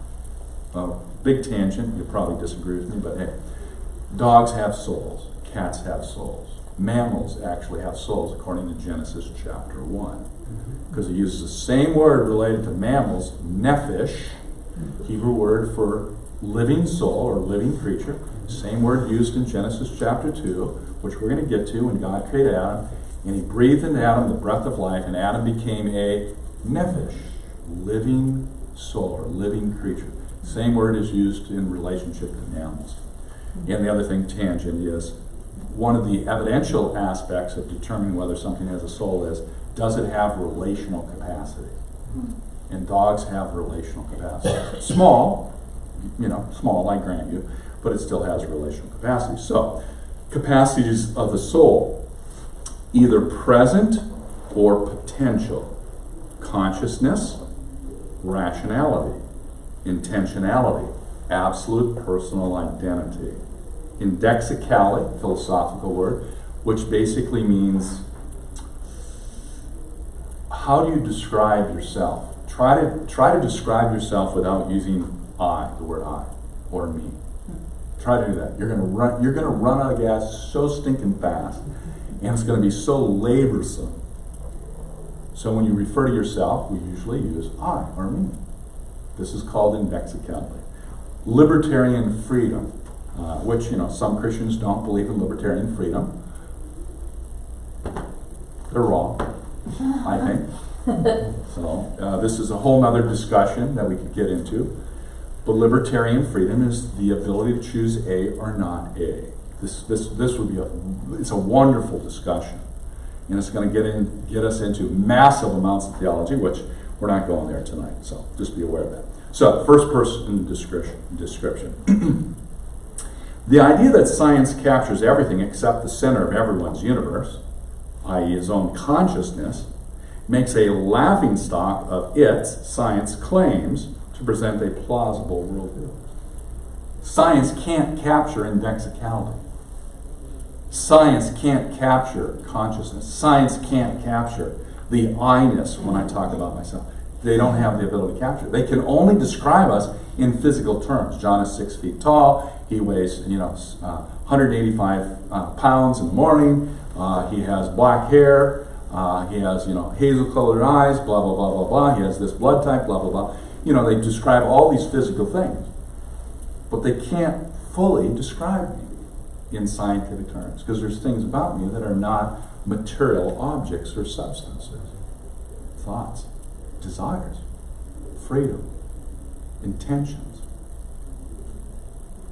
Big tangent, you'll probably disagree with me, but hey, dogs have souls. Cats have souls. Mammals actually have souls, according to Genesis chapter 1. Because it uses the same word related to mammals, nephesh, Hebrew word for living soul or living creature. Same word used in Genesis chapter 2, which we're going to get to when God created Adam. And he breathed into Adam the breath of life, and Adam became a nephesh, living soul or living creature. Same word is used in relationship to mammals. And the other thing, tangent, is one of the evidential aspects of determining whether something has a soul is, does it have relational capacity? And dogs have relational capacity. Small, I grant you, but it still has relational capacity. So, capacities of the soul, either present or potential. Consciousness, rationality, intentionality, absolute personal identity. Indexically, philosophical word, which basically means, how do you describe yourself? Try to describe yourself without using I, the word I, or me. Try to do that. You're gonna run out of gas so stinking fast, and it's gonna be so laborsome. So when you refer to yourself, we usually use I or me. This is called indexicality. Libertarian freedom, which, some Christians don't believe in libertarian freedom. They're wrong, I think. So this is a whole nother discussion that we could get into. But libertarian freedom is the ability to choose A or not A. This would be it's a wonderful discussion, and it's going to get us into massive amounts of theology, which we're not going there tonight. So just be aware of that. So first person description. The idea that science captures everything except the center of everyone's universe, i.e. his own consciousness, makes a laughingstock of its science claims to present a plausible worldview. Science can't capture indexicality. Science can't capture consciousness. Science can't capture the I-ness when I talk about myself. They don't have the ability to capture it. They can only describe us in physical terms. John is 6 feet tall. He weighs, 185 pounds in the morning. He has black hair. He has, hazel-colored eyes. Blah blah blah blah blah. He has this blood type. Blah blah blah. They describe all these physical things, but they can't fully describe me in scientific terms, because there's things about me that are not material objects or substances. Thoughts, desires, freedom, intentions.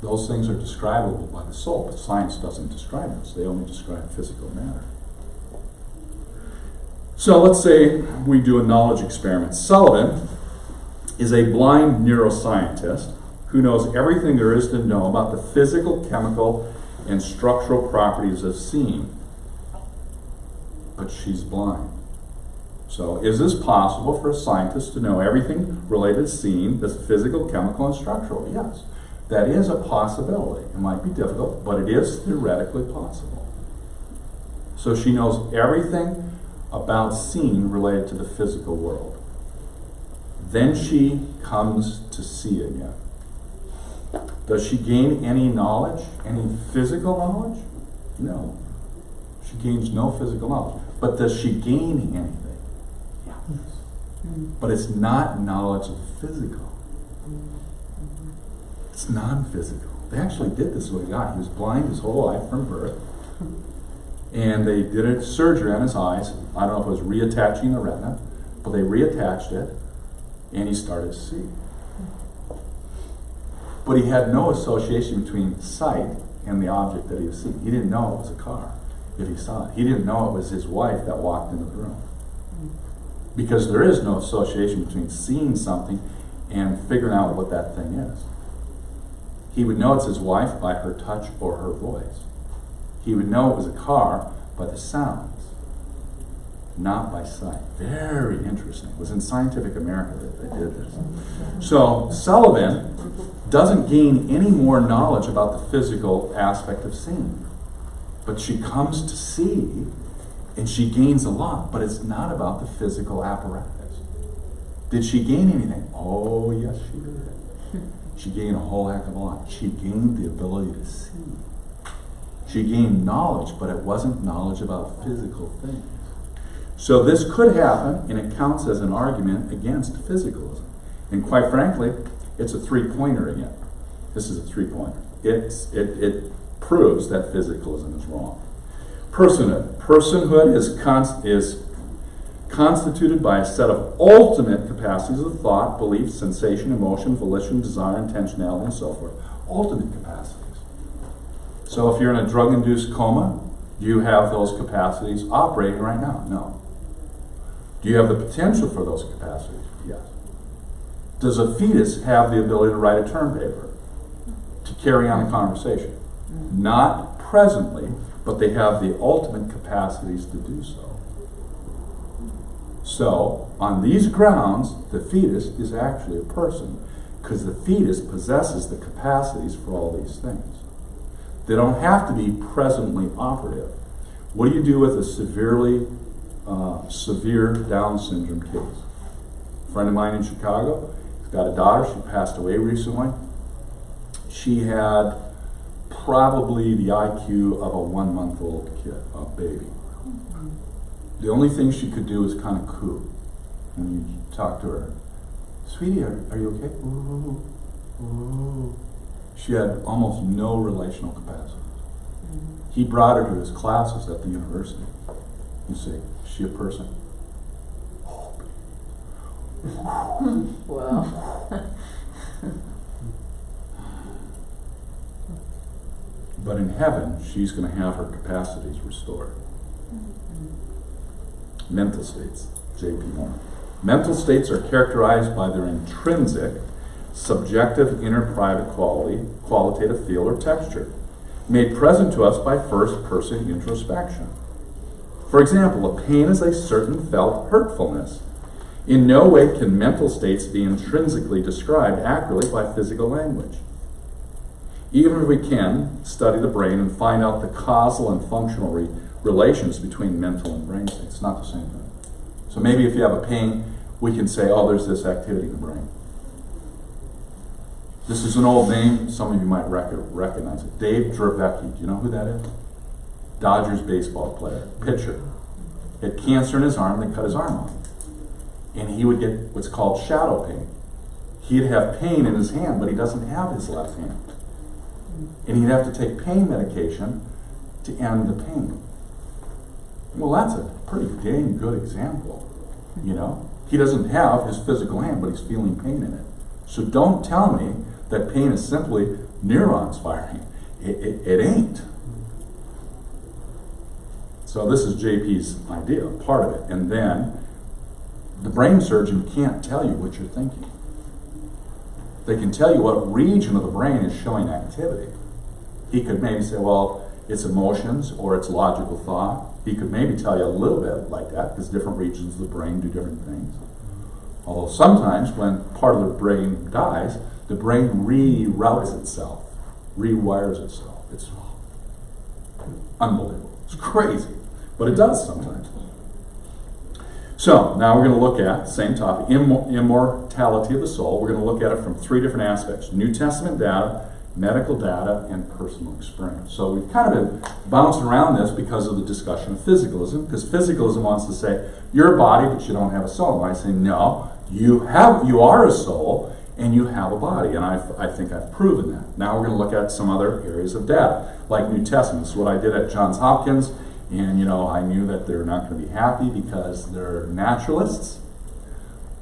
Those things are describable by the soul, but science doesn't describe us. They only describe physical matter. So let's say we do a knowledge experiment. Sullivan is a blind neuroscientist who knows everything there is to know about the physical, chemical, and structural properties of seeing. But she's blind. So is this possible for a scientist to know everything related to seeing that's physical, chemical, and structural? Yes. That is a possibility. It might be difficult, but it is theoretically possible. So she knows everything about seeing related to the physical world. Then she comes to see again. Does she gain any knowledge, any physical knowledge? No. She gains no physical knowledge. But does she gain anything? Yes. But it's not knowledge of the physical. It's non-physical. They actually did this with a guy. He was blind his whole life from birth. And they did a surgery on his eyes. I don't know if it was reattaching the retina, but they reattached it, and he started to see. But he had no association between sight and the object that he was seeing. He didn't know it was a car if he saw it. He didn't know it was his wife that walked into the room. Because there is no association between seeing something and figuring out what that thing is. He would know it's his wife by her touch or her voice. He would know it was a car by the sounds, not by sight. Very interesting. It was in Scientific America that they did this. So Sullivan doesn't gain any more knowledge about the physical aspect of seeing. But she comes to see, and she gains a lot, but it's not about the physical apparatus. Did she gain anything? Oh, yes, she did. She gained a whole heck of a lot. She gained the ability to see. She gained knowledge, but it wasn't knowledge about physical things. So this could happen, and it counts as an argument against physicalism. And quite frankly, it's a three-pointer again. This is a three-pointer. It proves that physicalism is wrong. Personhood. Personhood is constituted by a set of ultimate capacities of thought, belief, sensation, emotion, volition, desire, intentionality, and so forth. Ultimate capacities. So if you're in a drug-induced coma, do you have those capacities operating right now? No. Do you have the potential for those capacities? Yes. Does a fetus have the ability to write a term paper, to carry on a conversation? Not presently, but they have the ultimate capacities to do so. So, on these grounds, the fetus is actually a person, because the fetus possesses the capacities for all these things. They don't have to be presently operative. What do you do with a severe Down syndrome case? A friend of mine in Chicago, he's got a daughter, she passed away recently. She had probably the IQ of a 1-month-old kid, a baby. The only thing she could do was kind of coo. And you talk to her, sweetie, are you okay? Ooh, ooh. She had almost no relational capacity. He brought her to his classes at the university. You say, is she a person? Wow. But in heaven, she's going to have her capacities restored. Mental states, J.P. Moore. Mental states are characterized by their intrinsic, subjective inner private quality, qualitative feel or texture, made present to us by first-person introspection. For example, a pain is a certain felt hurtfulness. In no way can mental states be intrinsically described accurately by physical language. Even if we can study the brain and find out the causal and functional relations between mental and brain states, it's not the same thing. So maybe if you have a pain, we can say, oh, there's this activity in the brain. This is an old name. Some of you might recognize it. Dave Dravecky. Do you know who that is? Dodgers baseball player, pitcher. He had cancer in his arm. They cut his arm off. And he would get what's called shadow pain. He'd have pain in his hand, but he doesn't have his left hand. And he'd have to take pain medication to end the pain. Well, that's a pretty dang good example, you know? He doesn't have his physical hand, but he's feeling pain in it. So don't tell me that pain is simply neurons firing. It ain't. So this is JP's idea, part of it. And then the brain surgeon can't tell you what you're thinking. They can tell you what region of the brain is showing activity. He could maybe say, well, it's emotions or it's logical thought. He could maybe tell you a little bit like that because different regions of the brain do different things. Although sometimes when part of the brain dies, the brain reroutes itself, rewires itself. It's unbelievable. It's crazy, but it does sometimes. So now we're going to look at, same topic, immortality of the soul. We're going to look at it from 3 different aspects: New Testament data, medical data, and personal experience. So we've kind of been bouncing around this because of the discussion of physicalism, because physicalism wants to say, you're a body, but you don't have a soul. And I say, no, you are a soul, and you have a body. And I think I've proven that. Now we're going to look at some other areas of data, like New Testament. This is what I did at Johns Hopkins. And, you know, I knew that they're not going to be happy because they're naturalists.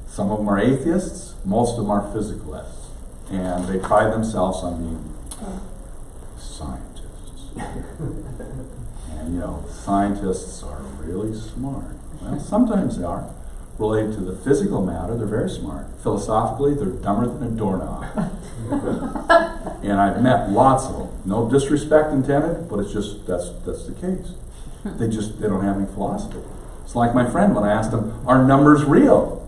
Some of them are atheists. Most of them are physicalists. And they pride themselves on being scientists. And, you know, scientists are really smart. Well, sometimes they are. Related to the physical matter, they're very smart. Philosophically, they're dumber than a doorknob. And I've met lots of them. No disrespect intended, but it's just, that's the case. They don't have any philosophy. It's like my friend when I asked him, are numbers real?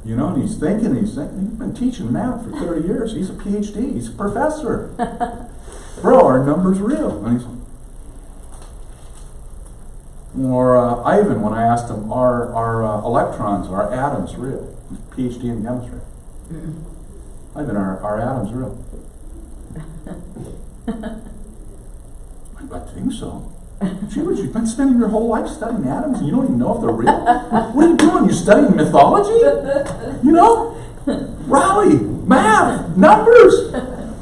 You know, and he's thinking, he's been teaching math for 30 years. He's a PhD, he's a professor. Bro, are numbers real? And he's like, or Ivan, when I asked him, are electrons, are atoms real? He's a PhD in chemistry. Ivan, are atoms real? I think so. Gee, you've been spending your whole life studying atoms and you don't even know if they're real? What are you doing? You're studying mythology? You know? Raleigh, math, numbers.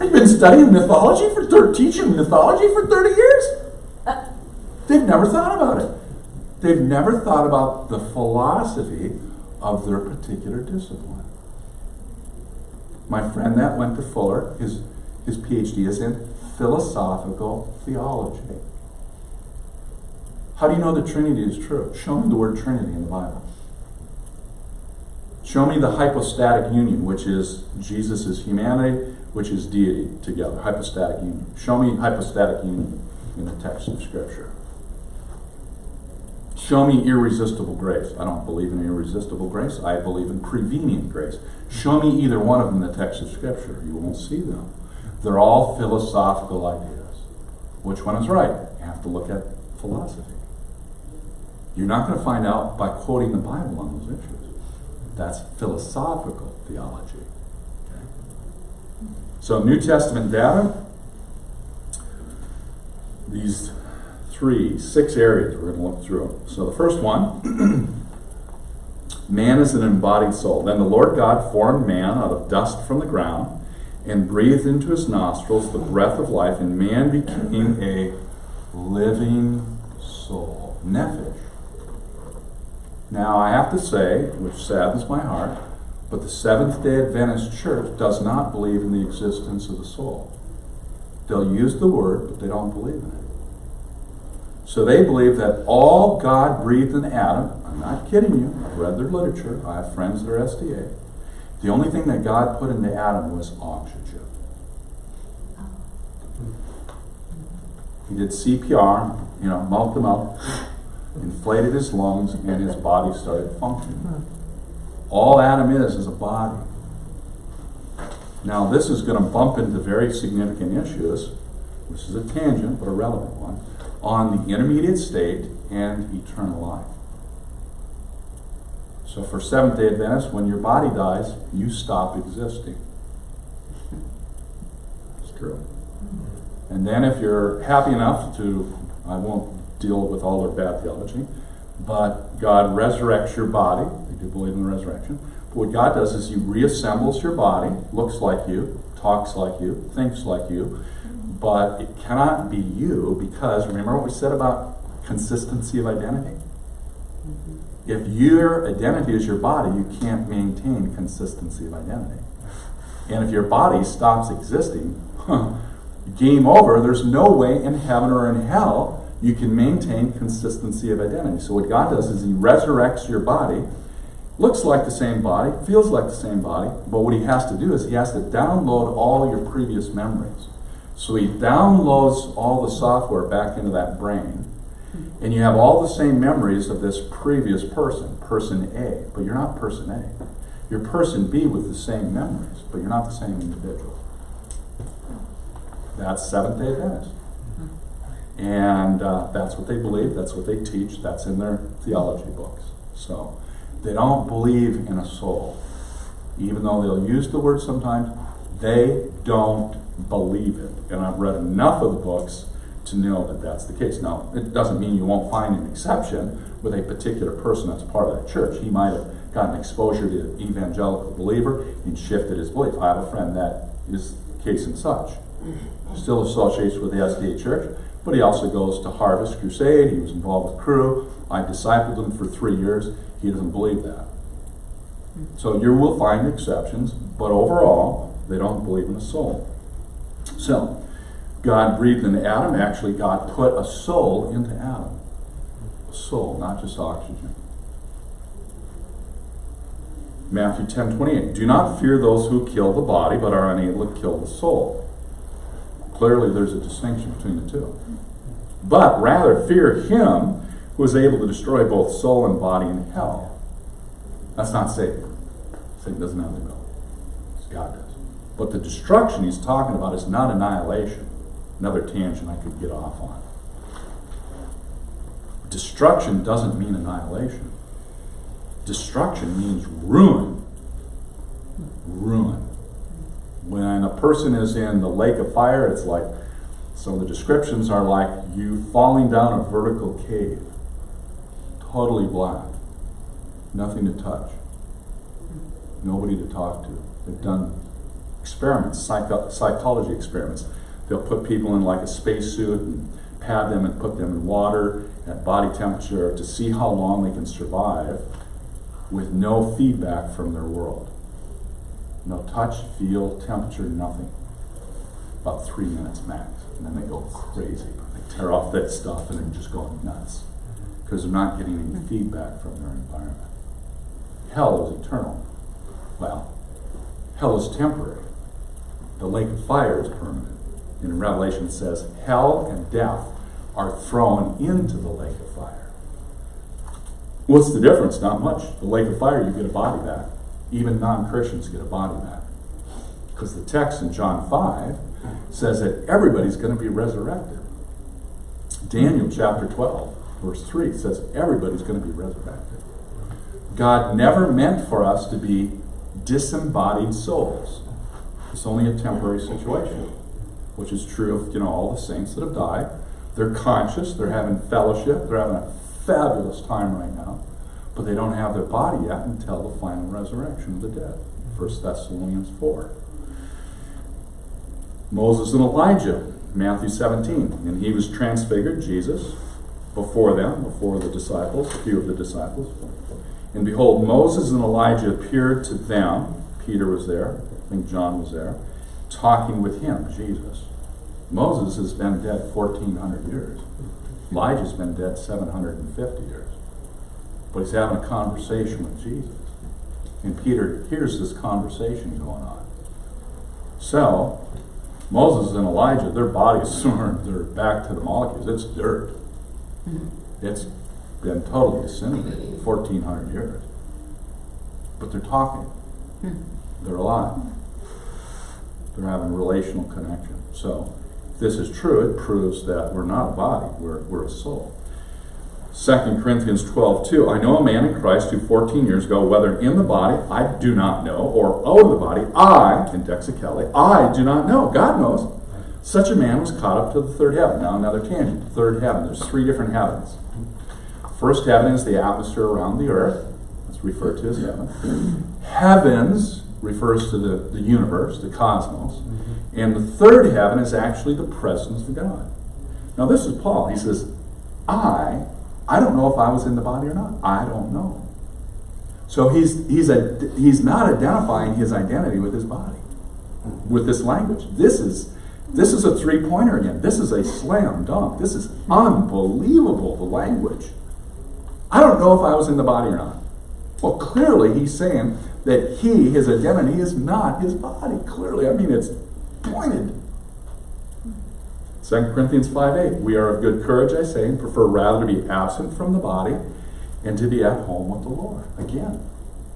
You've been studying mythology teaching mythology for 30 years? They've never thought about it. They've never thought about the philosophy of their particular discipline. My friend that went to Fuller, his PhD is in philosophical theology. How do you know the Trinity is true? Show me the word Trinity in the Bible. Show me the hypostatic union, which is Jesus' humanity, which is deity together. Hypostatic union. Show me hypostatic union in the text of Scripture. Show me irresistible grace. I don't believe in irresistible grace. I believe in prevenient grace. Show me either one of them in the text of Scripture. You won't see them. They're all philosophical ideas. Which one is right? You have to look at philosophy. You're not going to find out by quoting the Bible on those issues. That's philosophical theology. Okay? So New Testament data, these 6 areas we're going to look through. So the first one, man is an embodied soul. Then the Lord God formed man out of dust from the ground and breathed into his nostrils the breath of life, and man became a living soul. Nephesh. Now I have to say, which saddens my heart, but the Seventh-day Adventist Church does not believe in the existence of the soul. They'll use the word, but they don't believe in it. So they believe that all God breathed in Adam, I'm not kidding you, I've read their literature, I have friends that are SDA, the only thing that God put into Adam was oxygen. He did CPR, mugged him up, inflated his lungs, and his body started functioning. All Adam is a body. Now this is going to bump into very significant issues, this is a tangent, but a relevant one, on the intermediate state and eternal life. So for Seventh-day Adventists, when your body dies, you stop existing. It's true. And then if you're happy enough to, I won't deal with all their bad theology, but God resurrects your body. They do believe in the resurrection. But what God does is He reassembles your body, looks like you, talks like you, thinks like you, but it cannot be you because, remember what we said about consistency of identity? If your identity is your body, you can't maintain consistency of identity. And if your body stops existing, game over. There's no way in heaven or in hell you can maintain consistency of identity. So what God does is He resurrects your body, looks like the same body, feels like the same body, but what He has to do is He has to download all your previous memories. So He downloads all the software back into that brain, and you have all the same memories of this previous person, person A, but you're not person A. You're person B with the same memories, but you're not the same individual. That's Seventh-day Adventist. And that's what they believe, that's what they teach, that's in their theology books. So they don't believe in a soul. Even though they'll use the word sometimes, they don't believe it. And I've read enough of the books to know that that's the case. Now, it doesn't mean you won't find an exception with a particular person that's part of that church. He might have gotten exposure to an evangelical believer and shifted his belief. I have a friend that is case and such. Still associates with the SDA church, but he also goes to Harvest Crusade. He was involved with Crew. I discipled him for 3 years. He doesn't believe that. So you will find exceptions, but overall, they don't believe in a soul. So, God breathed into Adam. Actually, God put a soul into Adam. A soul, not just oxygen. Matthew 10:28. Do not fear those who kill the body, but are unable to kill the soul. Clearly, there's a distinction between the two. But rather fear Him who is able to destroy both soul and body in hell. That's not Satan. Satan doesn't have the ability. God does. But the destruction He's talking about is not annihilation. Another tangent I could get off on. Destruction doesn't mean annihilation. Destruction means ruin. Ruin. When a person is in the lake of fire, it's like, so the descriptions are like you falling down a vertical cave. Totally black. Nothing to touch. Nobody to talk to. They've done experiments, psychology experiments. They'll put people in like a spacesuit and pad them and put them in water at body temperature to see how long they can survive with no feedback from their world. No touch, feel, temperature, nothing. About 3 minutes max. And then they go crazy. They tear off that stuff and they're just going nuts. Because they're not getting any feedback from their environment. Hell is eternal. Well, hell is temporary. The lake of fire is permanent. In Revelation it says, hell and death are thrown into the lake of fire. What's the difference? Not much. The lake of fire, you get a body back. Even non-Christians get a body back. Because the text in John 5 says that everybody's going to be resurrected. Daniel chapter 12, verse 3 says everybody's going to be resurrected. God never meant for us to be disembodied souls. It's only a temporary situation, which is true of all the saints that have died. They're conscious, they're having fellowship, they're having a fabulous time right now, but they don't have their body yet until the final resurrection of the dead. 1 Thessalonians 4. Moses and Elijah, Matthew 17, and he was transfigured, Jesus, before them, before the disciples, a few of the disciples. And behold, Moses and Elijah appeared to them. Peter was there, I think John was there, talking with him, Jesus. Moses has been dead 1,400 years. Elijah's been dead 750 years. But he's having a conversation with Jesus. And Peter hears this conversation going on. So, Moses and Elijah, their bodies they're back to the molecules. It's dirt. It's been totally disintegrated 1,400 years. But they're talking. They're alive. They're having a relational connection. So, if this is true, it proves that we're not a body, we're a soul. 2 Corinthians 12:2, I know a man in Christ who 14 years ago, whether in the body, I do not know, or out of the body, I, in Dexicale, I do not know. God knows. Such a man was caught up to the third heaven. Now another tangent. The third heaven. There's three different heavens. First heaven is the atmosphere around the earth. That's referred to as heaven. Heavens refers to the universe, the cosmos. And the third heaven is actually the presence of God. Now this is Paul. He says, I don't know if I was in the body or not. I don't know. So he's not identifying his identity with his body, with this language. This is a three-pointer again. This is a slam dunk. This is unbelievable, the language. I don't know if I was in the body or not. Well, clearly he's saying that his identity is not his body. Clearly, I mean, it's pointed. 2 Corinthians 5:8, we are of good courage, I say, and prefer rather to be absent from the body and to be at home with the Lord. Again,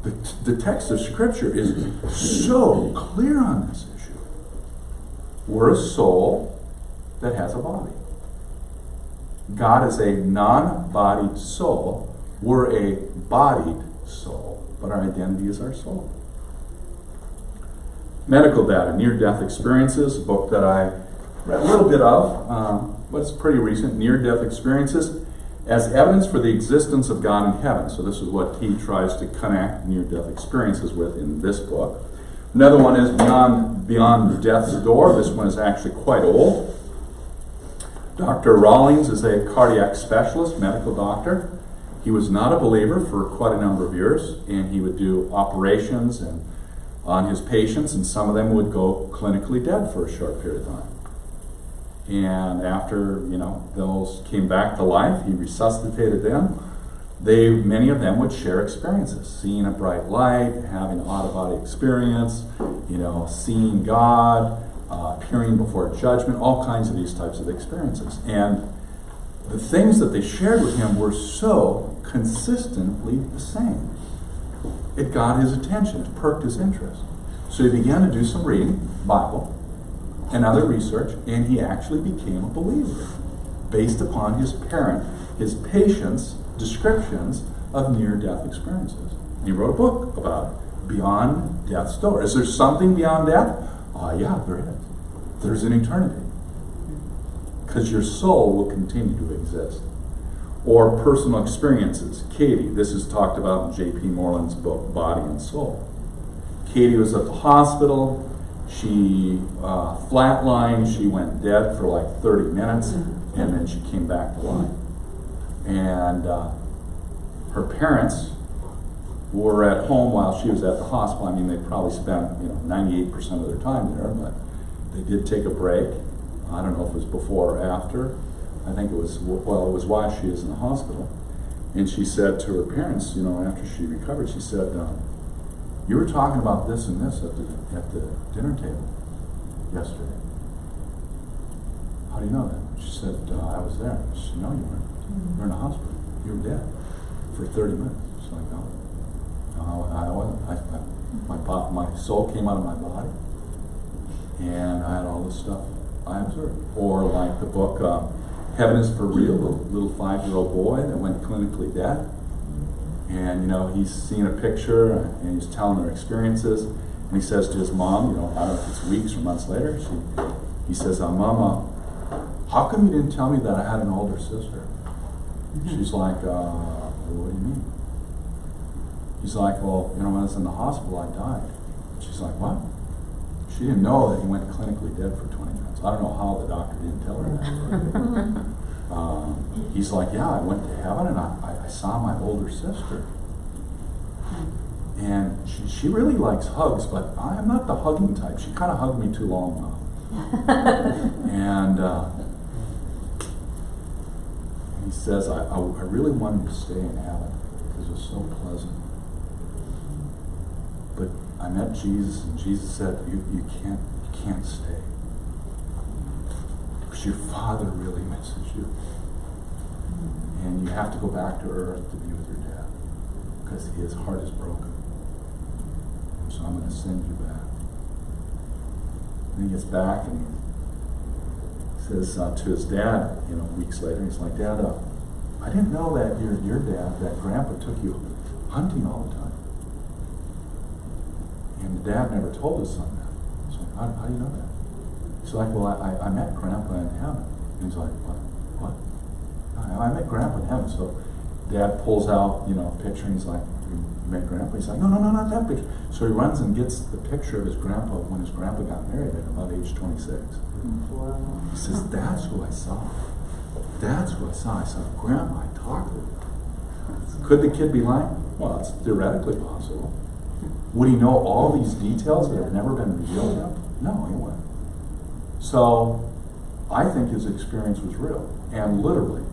the text of Scripture is so clear on this issue. We're a soul that has a body. God is a non-bodied soul. We're a bodied soul, but our identity is our soul. Medical data, near-death experiences, a book that I read a little bit of, but it's pretty recent. Near-death experiences as evidence for the existence of God in heaven. So this is what he tries to connect near-death experiences with in this book. Another one is Beyond Death's Door. This one is actually quite old. Dr. Rawlings is a cardiac specialist, medical doctor. He was not a believer for quite a number of years, and he would do operations on his patients, and some of them would go clinically dead for a short period of time. And after, those came back to life, he resuscitated them. Many of them would share experiences, seeing a bright light, having an out-of-body experience, seeing God, appearing before judgment, all kinds of these types of experiences. And the things that they shared with him were so consistently the same. It got his attention, it perked his interest. So he began to do some reading, Bible, and other research, and he actually became a believer based upon his patient's descriptions of near-death experiences. And he wrote a book about it, Beyond Death's Door. Is there something beyond death? Yeah, there is. There's an eternity. Because your soul will continue to exist. Or personal experiences. Katie, this is talked about in J.P. Moreland's book, Body and Soul. Katie was at the hospital. She flatlined. She went dead for like 30 minutes, and then she came back to life. And her parents were at home while she was at the hospital. I mean, they probably spent 98% of their time there, but they did take a break. I don't know if it was before or after. I think it was while she was in the hospital. And she said to her parents, after she recovered, she said, you were talking about this and this at the dinner table yesterday. How do you know that? She said, I was there. She said, no, you weren't. You were in the hospital. You were dead. for 30 minutes. It's like, no, I wasn't. My soul came out of my body, and I had all this stuff I observed. Or like the book, Heaven is for Real, the little 5-year-old boy that went clinically dead. And, you know, he's seen a picture, and he's telling their experiences. And he says to his mom, you know, I don't know if it's weeks or months later, he says, Mama, how come you didn't tell me that I had an older sister? She's like, what do you mean? He's like, well, you know, when I was in the hospital, I died. She's like, what? She didn't know that he went clinically dead for 20 minutes. I don't know how the doctor didn't tell her that. He's like, yeah, I went to heaven and I saw my older sister. And she really likes hugs, but I'm not the hugging type. She kind of hugged me too long now. And he says, I really wanted to stay in heaven because it was so pleasant. But I met Jesus, and Jesus said, you can't stay. Because your Father really misses you. And you have to go back to earth to be with your dad. Because his heart is broken. So I'm going to send you back. And he gets back and he says to his dad, you know, weeks later, he's like, Dad, I didn't know that your dad, that Grandpa, took you hunting all the time. And the dad never told his son that. He's like, how do you know that? He's like, well, I met Grandpa in heaven. And he's like, what? I met Grandpa in heaven. So Dad pulls out, you know, a picture, and he's like, you met Grandpa? He's like, no, not that picture. So he runs and gets the picture of his grandpa when his grandpa got married at about age 26. Wow. He says, that's who I saw. That's who I saw. I saw Grandma, I talked to her. Could the kid be lying? Well, it's theoretically possible. Would he know all these details that have never been revealed yet? No, he wouldn't. So, I think his experience was real. And literally,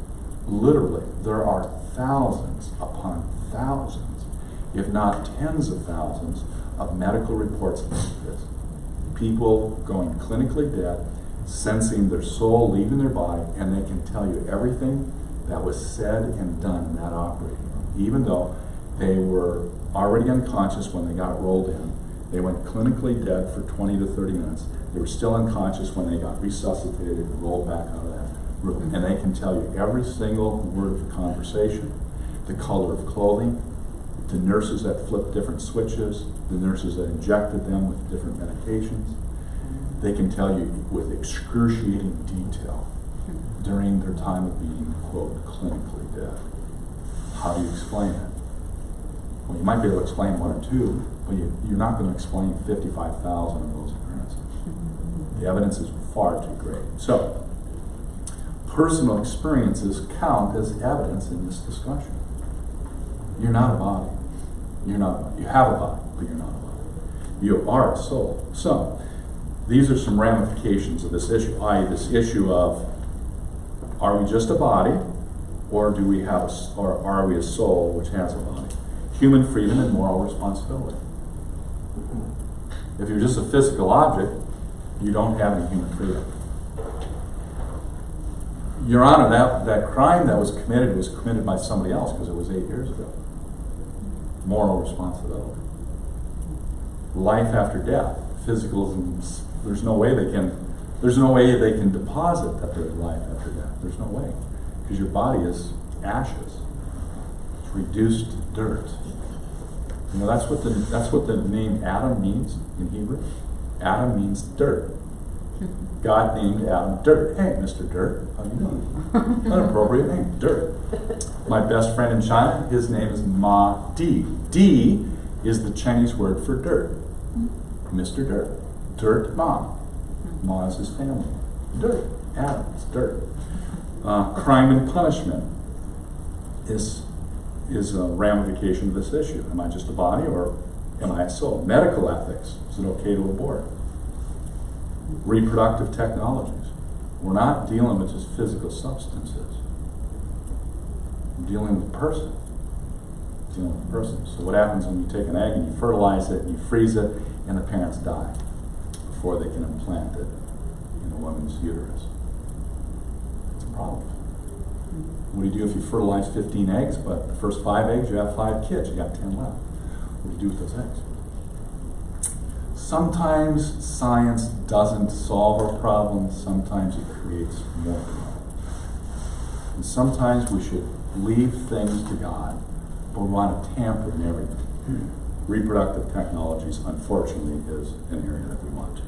there are thousands upon thousands, if not tens of thousands, of medical reports like this. People going clinically dead, sensing their soul leaving their body, and they can tell you everything that was said and done in that operating room. Even though they were already unconscious when they got rolled in, they went clinically dead for 20 to 30 minutes. They were still unconscious when they got resuscitated and rolled back out of that room. And they can tell you every single word of the conversation, the color of clothing, the nurses that flipped different switches, the nurses that injected them with different medications. They can tell you with excruciating detail during their time of being, quote, clinically dead. How do you explain it? Well, you might be able to explain one or two, but you're not going to explain 55,000 of those occurrences. The evidence is far too great. So, personal experiences count as evidence in this discussion. You're not a body. You're not a body. You have a body, but you're not a body. You are a soul. So, these are some ramifications of this issue, i.e. this issue of, are we just a body, or do we have or are we a soul which has a body? Human freedom and moral responsibility. If you're just a physical object, you don't have any human freedom. Your Honor, that crime that was committed by somebody else because it was 8 years ago. Moral responsibility. Life after death. Physicalism. There's no way they can deposit that there's life after death. There's no way. Because your body is ashes. It's reduced to dirt. You know, that's what the name Adam means in Hebrew. Adam means dirt. God named Adam Dirt. Hey, Mr. Dirt, how you doing? Unappropriate name, Dirt. My best friend in China, his name is Ma Di. Di is the Chinese word for dirt. Mr. Dirt. Dirt Ma. Ma is his family. Dirt. Adam is dirt. Crime and punishment is a ramification of this issue. Am I just a body or am I a soul? Medical ethics. Is it okay to abort? Reproductive technologies. We're not dealing with just physical substances. We're dealing with a person. So what happens when you take an egg and you fertilize it and you freeze it and the parents die before they can implant it in a woman's uterus? It's a problem. What do you do if you fertilize 15 eggs, but the first 5 eggs, you have 5 kids, you got 10 left? What do you do with those eggs? Sometimes science doesn't solve our problems, sometimes it creates more problems. And sometimes we should leave things to God, but we want to tamper in everything. Reproductive technologies, unfortunately, is an area that we want to.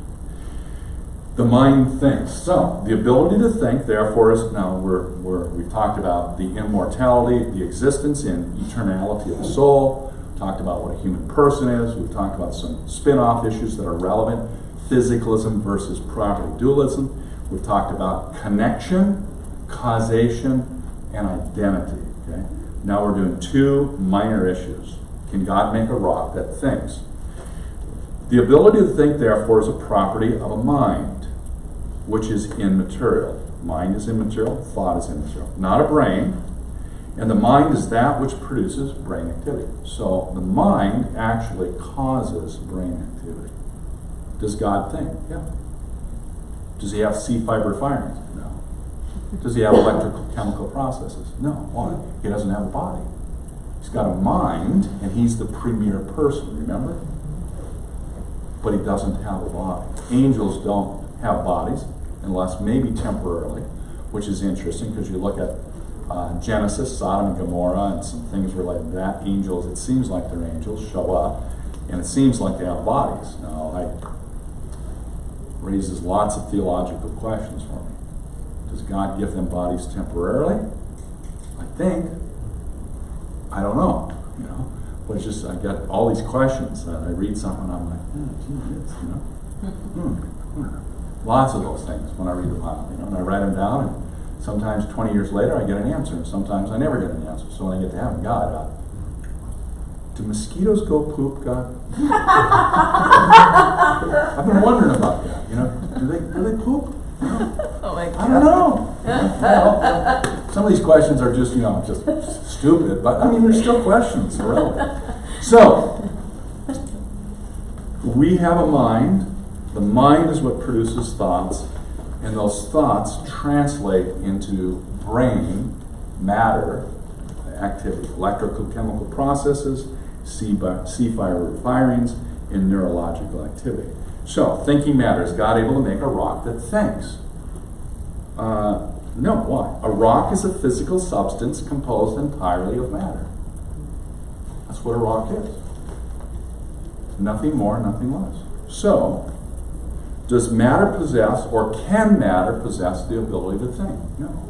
The mind thinks. So, the ability to think, therefore, is now we've talked about the immortality, the existence and eternality of the soul. We've talked about what a human person is. We've talked about some spin-off issues that are relevant. Physicalism versus property dualism. We've talked about connection, causation, and identity. Okay? Now we're doing 2 minor issues. Can God make a rock that thinks? The ability to think, therefore, is a property of a mind, which is immaterial. Mind is immaterial, thought is immaterial. Not a brain, and the mind is that which produces brain activity. So the mind actually causes brain activity. Does God think? Yeah. Does he have C fiber firings? No. Does he have electrical chemical processes? No. Why? He doesn't have a body. He's got a mind, and he's the premier person, remember? But he doesn't have a body. Angels don't have bodies, unless maybe temporarily, which is interesting because you look at Genesis, Sodom and Gomorrah, and some things related to that. Angels, it seems like they're angels, show up, and it seems like they have bodies. Now, it raises lots of theological questions for me. Does God give them bodies temporarily? I think. I don't know, you know. But it's just, I get all these questions, and I read something, and I'm like, Lots of those things when I read the Bible, you know, and I write them down, and sometimes 20 years later I get an answer, and sometimes I never get an answer. So when I get to heaven, God, do mosquitoes go poop, God? I've been wondering about that, you know. Do they poop? You know? Oh my God. I don't know. Well, some of these questions are just, you know, just stupid, but I mean, they're still questions, really. So, we have a mind. The mind is what produces thoughts, and those thoughts translate into brain matter activity, electrical chemical processes, C fiber firings, and neurological activity. So, thinking matter. Is God able to make a rock that thinks? No. Why? A rock is a physical substance composed entirely of matter. That's what a rock is. Nothing more, nothing less. So, does matter possess, or can matter possess the ability to think? No.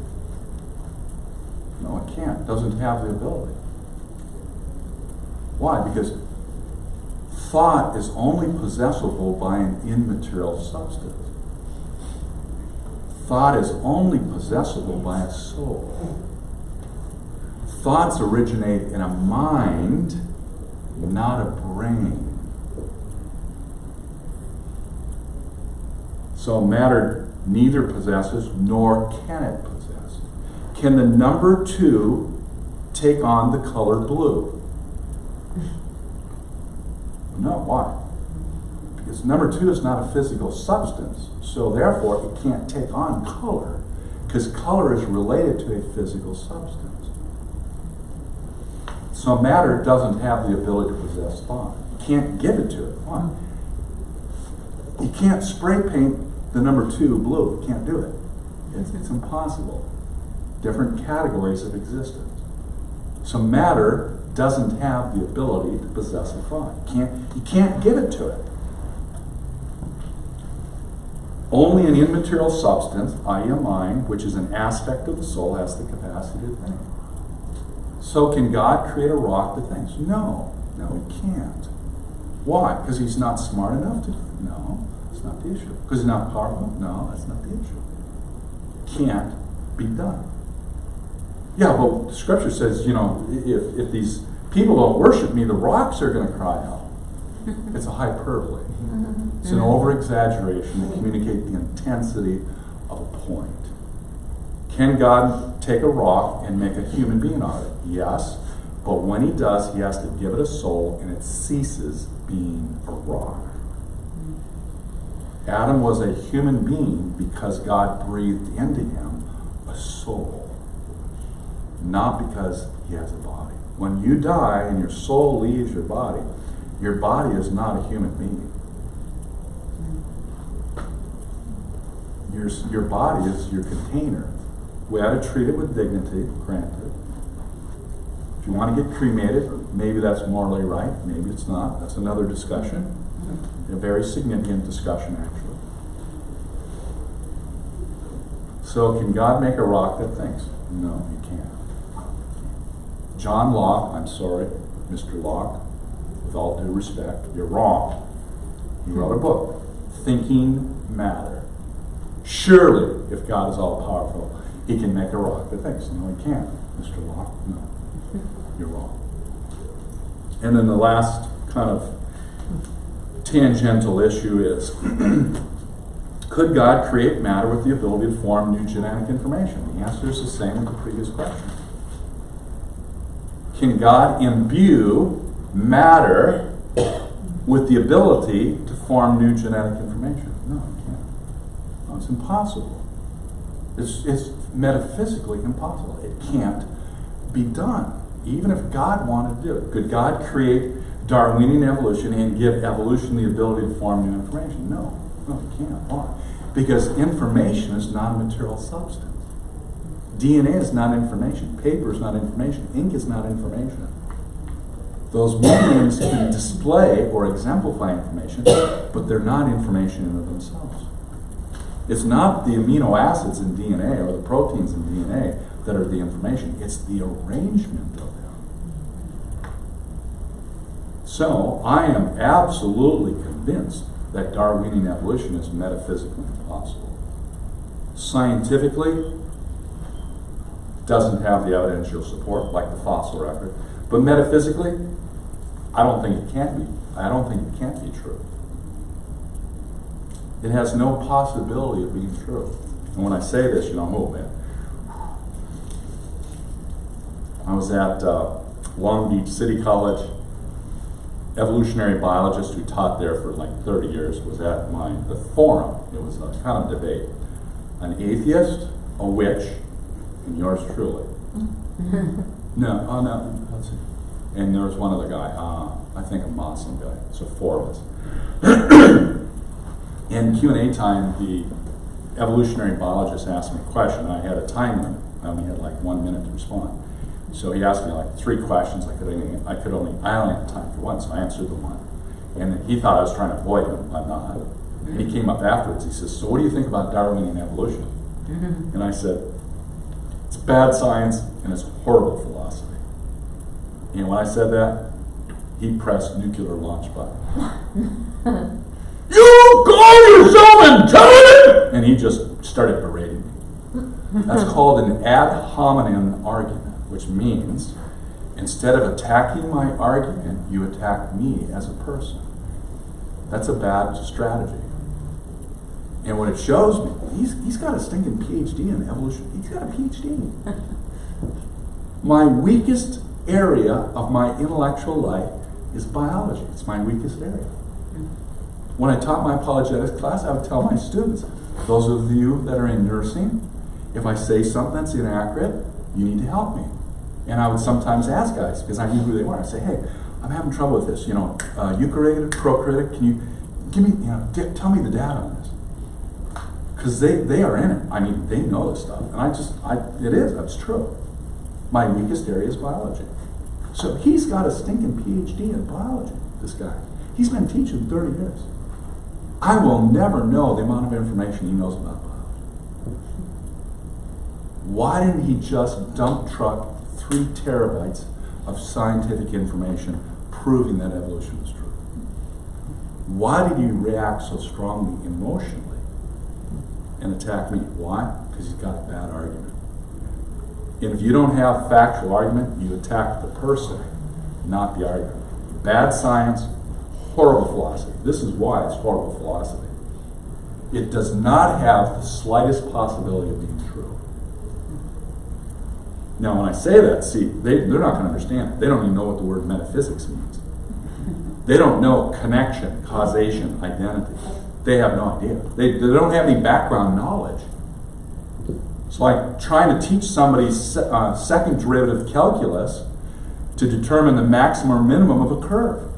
No, it can't. It doesn't have the ability. Why? Because thought is only possessible by an immaterial substance. Thought is only possessible by a soul. Thoughts originate in a mind, not a brain. So matter neither possesses nor can it possess. Can the number 2 take on the color blue? No. Why? Because number 2 is not a physical substance, so therefore it can't take on color, because color is related to a physical substance. So matter doesn't have the ability to possess thought. You can't give it to it. Why? You can't spray paint the number 2 blue. You can't do it. It's impossible. Different categories of existence. So matter doesn't have the ability to possess a thought. You can't give it to it. Only an immaterial substance, i.e. a mind, which is an aspect of the soul, has the capacity to think. So can God create a rock that thinks? No, he can't. Why? Because he's not smart enough to? No, that's not the issue. Because he's not powerful? No, that's not the issue. Can't be done. Yeah, well, Scripture says, you know, if these people don't worship me, the rocks are going to cry out. It's a hyperbole. It's an over-exaggeration to communicate the intensity of a point. Can God take a rock and make a human being out of it? Yes, but when he does, he has to give it a soul, and it ceases being a rock. Adam was a human being because God breathed into him a soul. not because he has a body. When you die and your soul leaves your body is not a human being. Your body is your container. We ought to treat it with dignity, granted. If you want to get cremated, maybe that's morally right, maybe it's not. That's another discussion. A very significant discussion, actually. So can God make a rock that thinks? No, he can't. John Locke, I'm sorry, Mr. Locke, with all due respect, you're wrong. He wrote a book, Thinking Matter. Surely, if God is all powerful, he can make a rock that thinks. No, he can't, Mr. Locke. No, you're wrong. And then the last kind of tangential issue is, could God create matter with the ability to form new genetic information? The answer is the same as the previous question. Can God imbue matter with the ability to form new genetic information? No, he can't. No, it's impossible. It's metaphysically impossible. It can't be done. Even if God wanted to do it. Could God create Darwinian evolution and give evolution the ability to form new information? No, he can't. Why? Because information is not a material substance. DNA is not information. Paper is not information. Ink is not information. Those mediums can display or exemplify information, but they're not information in and of themselves. It's not the amino acids in DNA or the proteins in DNA that are the information. It's the arrangement of them. So I am absolutely convinced that Darwinian evolution is metaphysically impossible. Scientifically, doesn't have the evidential support like the fossil record, but metaphysically, I don't think it can be. I don't think it can't be true. It has no possibility of being true. And when I say this, oh man. I was at Long Beach City College. Evolutionary biologist who taught there for like 30 years was at the forum. It was a kind of debate. An atheist, a witch, and yours truly. No, that's it. And there was one other guy, I think a Muslim guy. So 4 of us. In Q&A time, the evolutionary biologist asked me a question. I had a time limit. I only had like 1 minute to respond. So he asked me like 3 questions. I only had time for one, so I answered the one. And he thought I was trying to avoid him. I'm not. And he came up afterwards. He says, "So what do you think about Darwinian evolution?" And I said, "It's bad science and it's horrible philosophy." And when I said that, he pressed nuclear launch button. "You call yourself intelligent!" And he just started berating me. That's called an ad hominem argument, which means instead of attacking my argument, you attack me as a person. That's a bad strategy. And what it shows me, he's got a stinking PhD in evolution. He's got a PhD. My weakest area of my intellectual life is biology. It's my weakest area. When I taught my apologetics class, I would tell my students, those of you that are in nursing, if I say something that's inaccurate, you need to help me. And I would sometimes ask guys, because I knew who they were. I'd say, "Hey, I'm having trouble with this. Eukaryotic, prokaryotic, can you give me, tell me the data on this?" Because they are in it. I mean, they know this stuff. And that's true. My weakest area is biology. So he's got a stinking PhD in biology, this guy. He's been teaching 30 years. I will never know the amount of information he knows about biology. Why didn't he just dump truck 3 terabytes of scientific information proving that evolution is true? Why did he react so strongly emotionally and attack me? Why? Because he's got a bad argument. And if you don't have factual argument, you attack the person, not the argument. Bad science, horrible philosophy. This is why it's horrible philosophy. It does not have the slightest possibility of being true. Now, when I say that, see, they're not going to understand it. They don't even know what the word metaphysics means. They don't know connection, causation, identity. They have no idea. They don't have any background knowledge. It's like trying to teach somebody second derivative calculus to determine the maximum or minimum of a curve.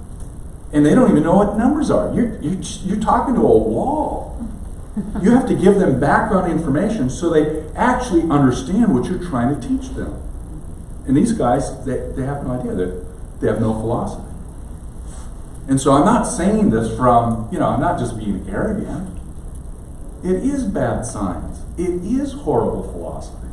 And they don't even know what numbers are. You're talking to a wall. You have to give them background information so they actually understand what you're trying to teach them. And these guys, they have no idea. They have no philosophy. And so I'm not saying this from, I'm not just being arrogant. It is bad science. It is horrible philosophy.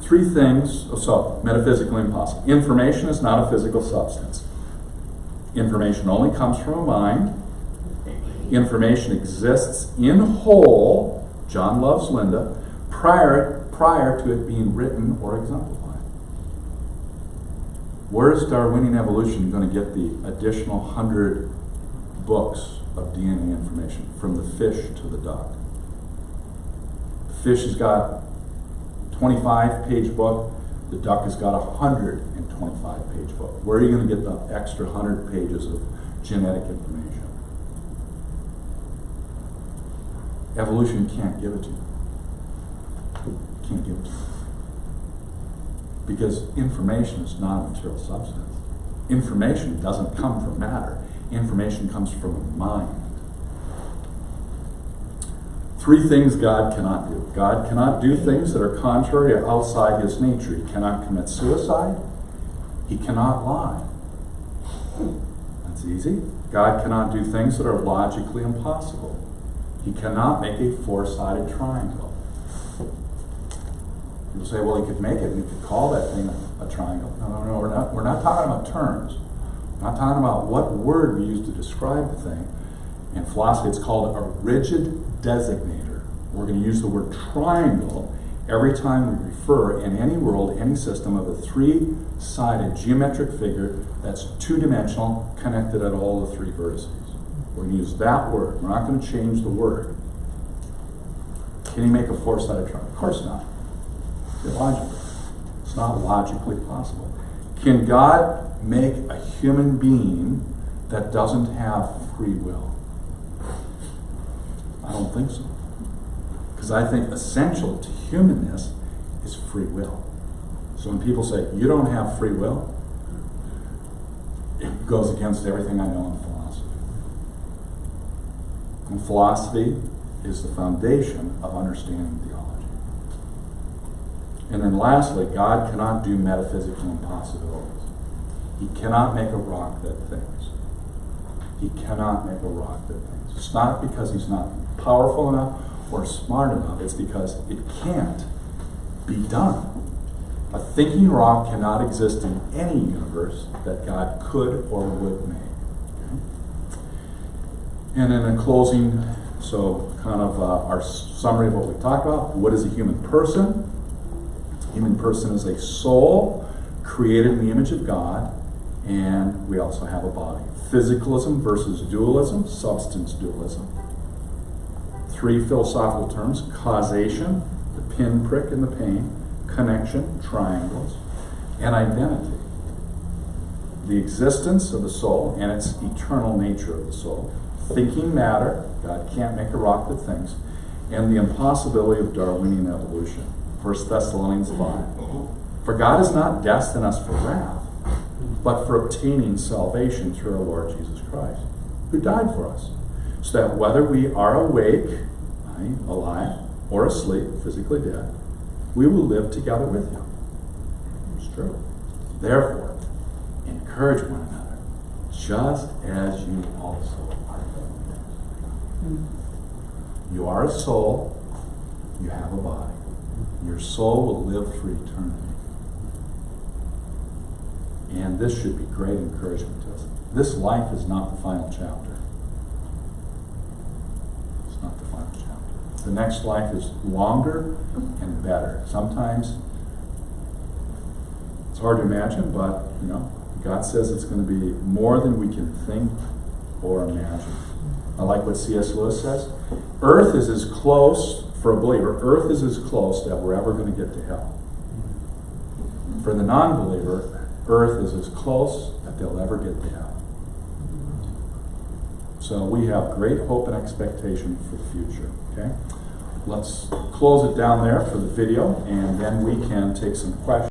3 things, so metaphysically impossible. Information is not a physical substance. Information only comes from a mind. Information exists in whole, John loves Linda, prior to it being written or exemplified. Where is Darwinian evolution going to get the additional 100 books of DNA information from the fish to the duck? The fish has got 25-page book. The duck has got a 125-page book. Where are you going to get the extra 100 pages of genetic information? Evolution can't give it to you. Can't give it to you. Because information is not a material substance. Information doesn't come from matter. Information comes from a mind. 3 things God cannot do. God cannot do things that are contrary or outside his nature. He cannot commit suicide. He cannot lie. That's easy. God cannot do things that are logically impossible. He cannot make a 4-sided triangle. People say, well, he could make it, and he could call that thing a triangle. No, we're not talking about terms. We're not talking about what word we use to describe the thing. In philosophy, it's called a rigid designator. We're going to use the word triangle every time we refer in any world, any system of a 3-sided geometric figure that's 2-dimensional, connected at all the 3 vertices. We're going to use that word. We're not going to change the word. Can he make a 4-sided triangle? Of course not. Illogically. It's not logically possible. Can God make a human being that doesn't have free will? I don't think so. Because I think essential to humanness is free will. So when people say, you don't have free will, it goes against everything I know in philosophy. And philosophy is the foundation of understanding theology. And then lastly, God cannot do metaphysical impossibilities. He cannot make a rock that thinks. He cannot make a rock that thinks. It's not because he's not powerful enough or smart enough. It's because it can't be done. A thinking rock cannot exist in any universe that God could or would make. Okay? And in closing, so kind of our summary of what we talked about. What is a human person? Human person is a soul created in the image of God, and we also have a body. Physicalism versus dualism, substance dualism. 3 philosophical terms: causation, the pinprick and the pain; connection, triangles; and identity. The existence of the soul and its eternal nature of the soul. Thinking matter, God can't make a rock that thinks; and the impossibility of Darwinian evolution. 1 Thessalonians 5. For God has not destined us for wrath, but for obtaining salvation through our Lord Jesus Christ, who died for us, so that whether we are awake, alive, or asleep, physically dead, we will live together with him. It's true. Therefore, encourage one another, just as you also are doing. You are a soul, you have a body. Your soul will live for eternity. And this should be great encouragement to us. This life is not the final chapter. It's not the final chapter. The next life is longer and better. Sometimes it's hard to imagine, but God says it's going to be more than we can think or imagine. I like what C.S. Lewis says. Earth is as close, for a believer, earth is as close that we're ever going to get to hell. For the non-believer, earth is as close that they'll ever get to hell. So we have great hope and expectation for the future, okay? Let's close it down there for the video, and then we can take some questions.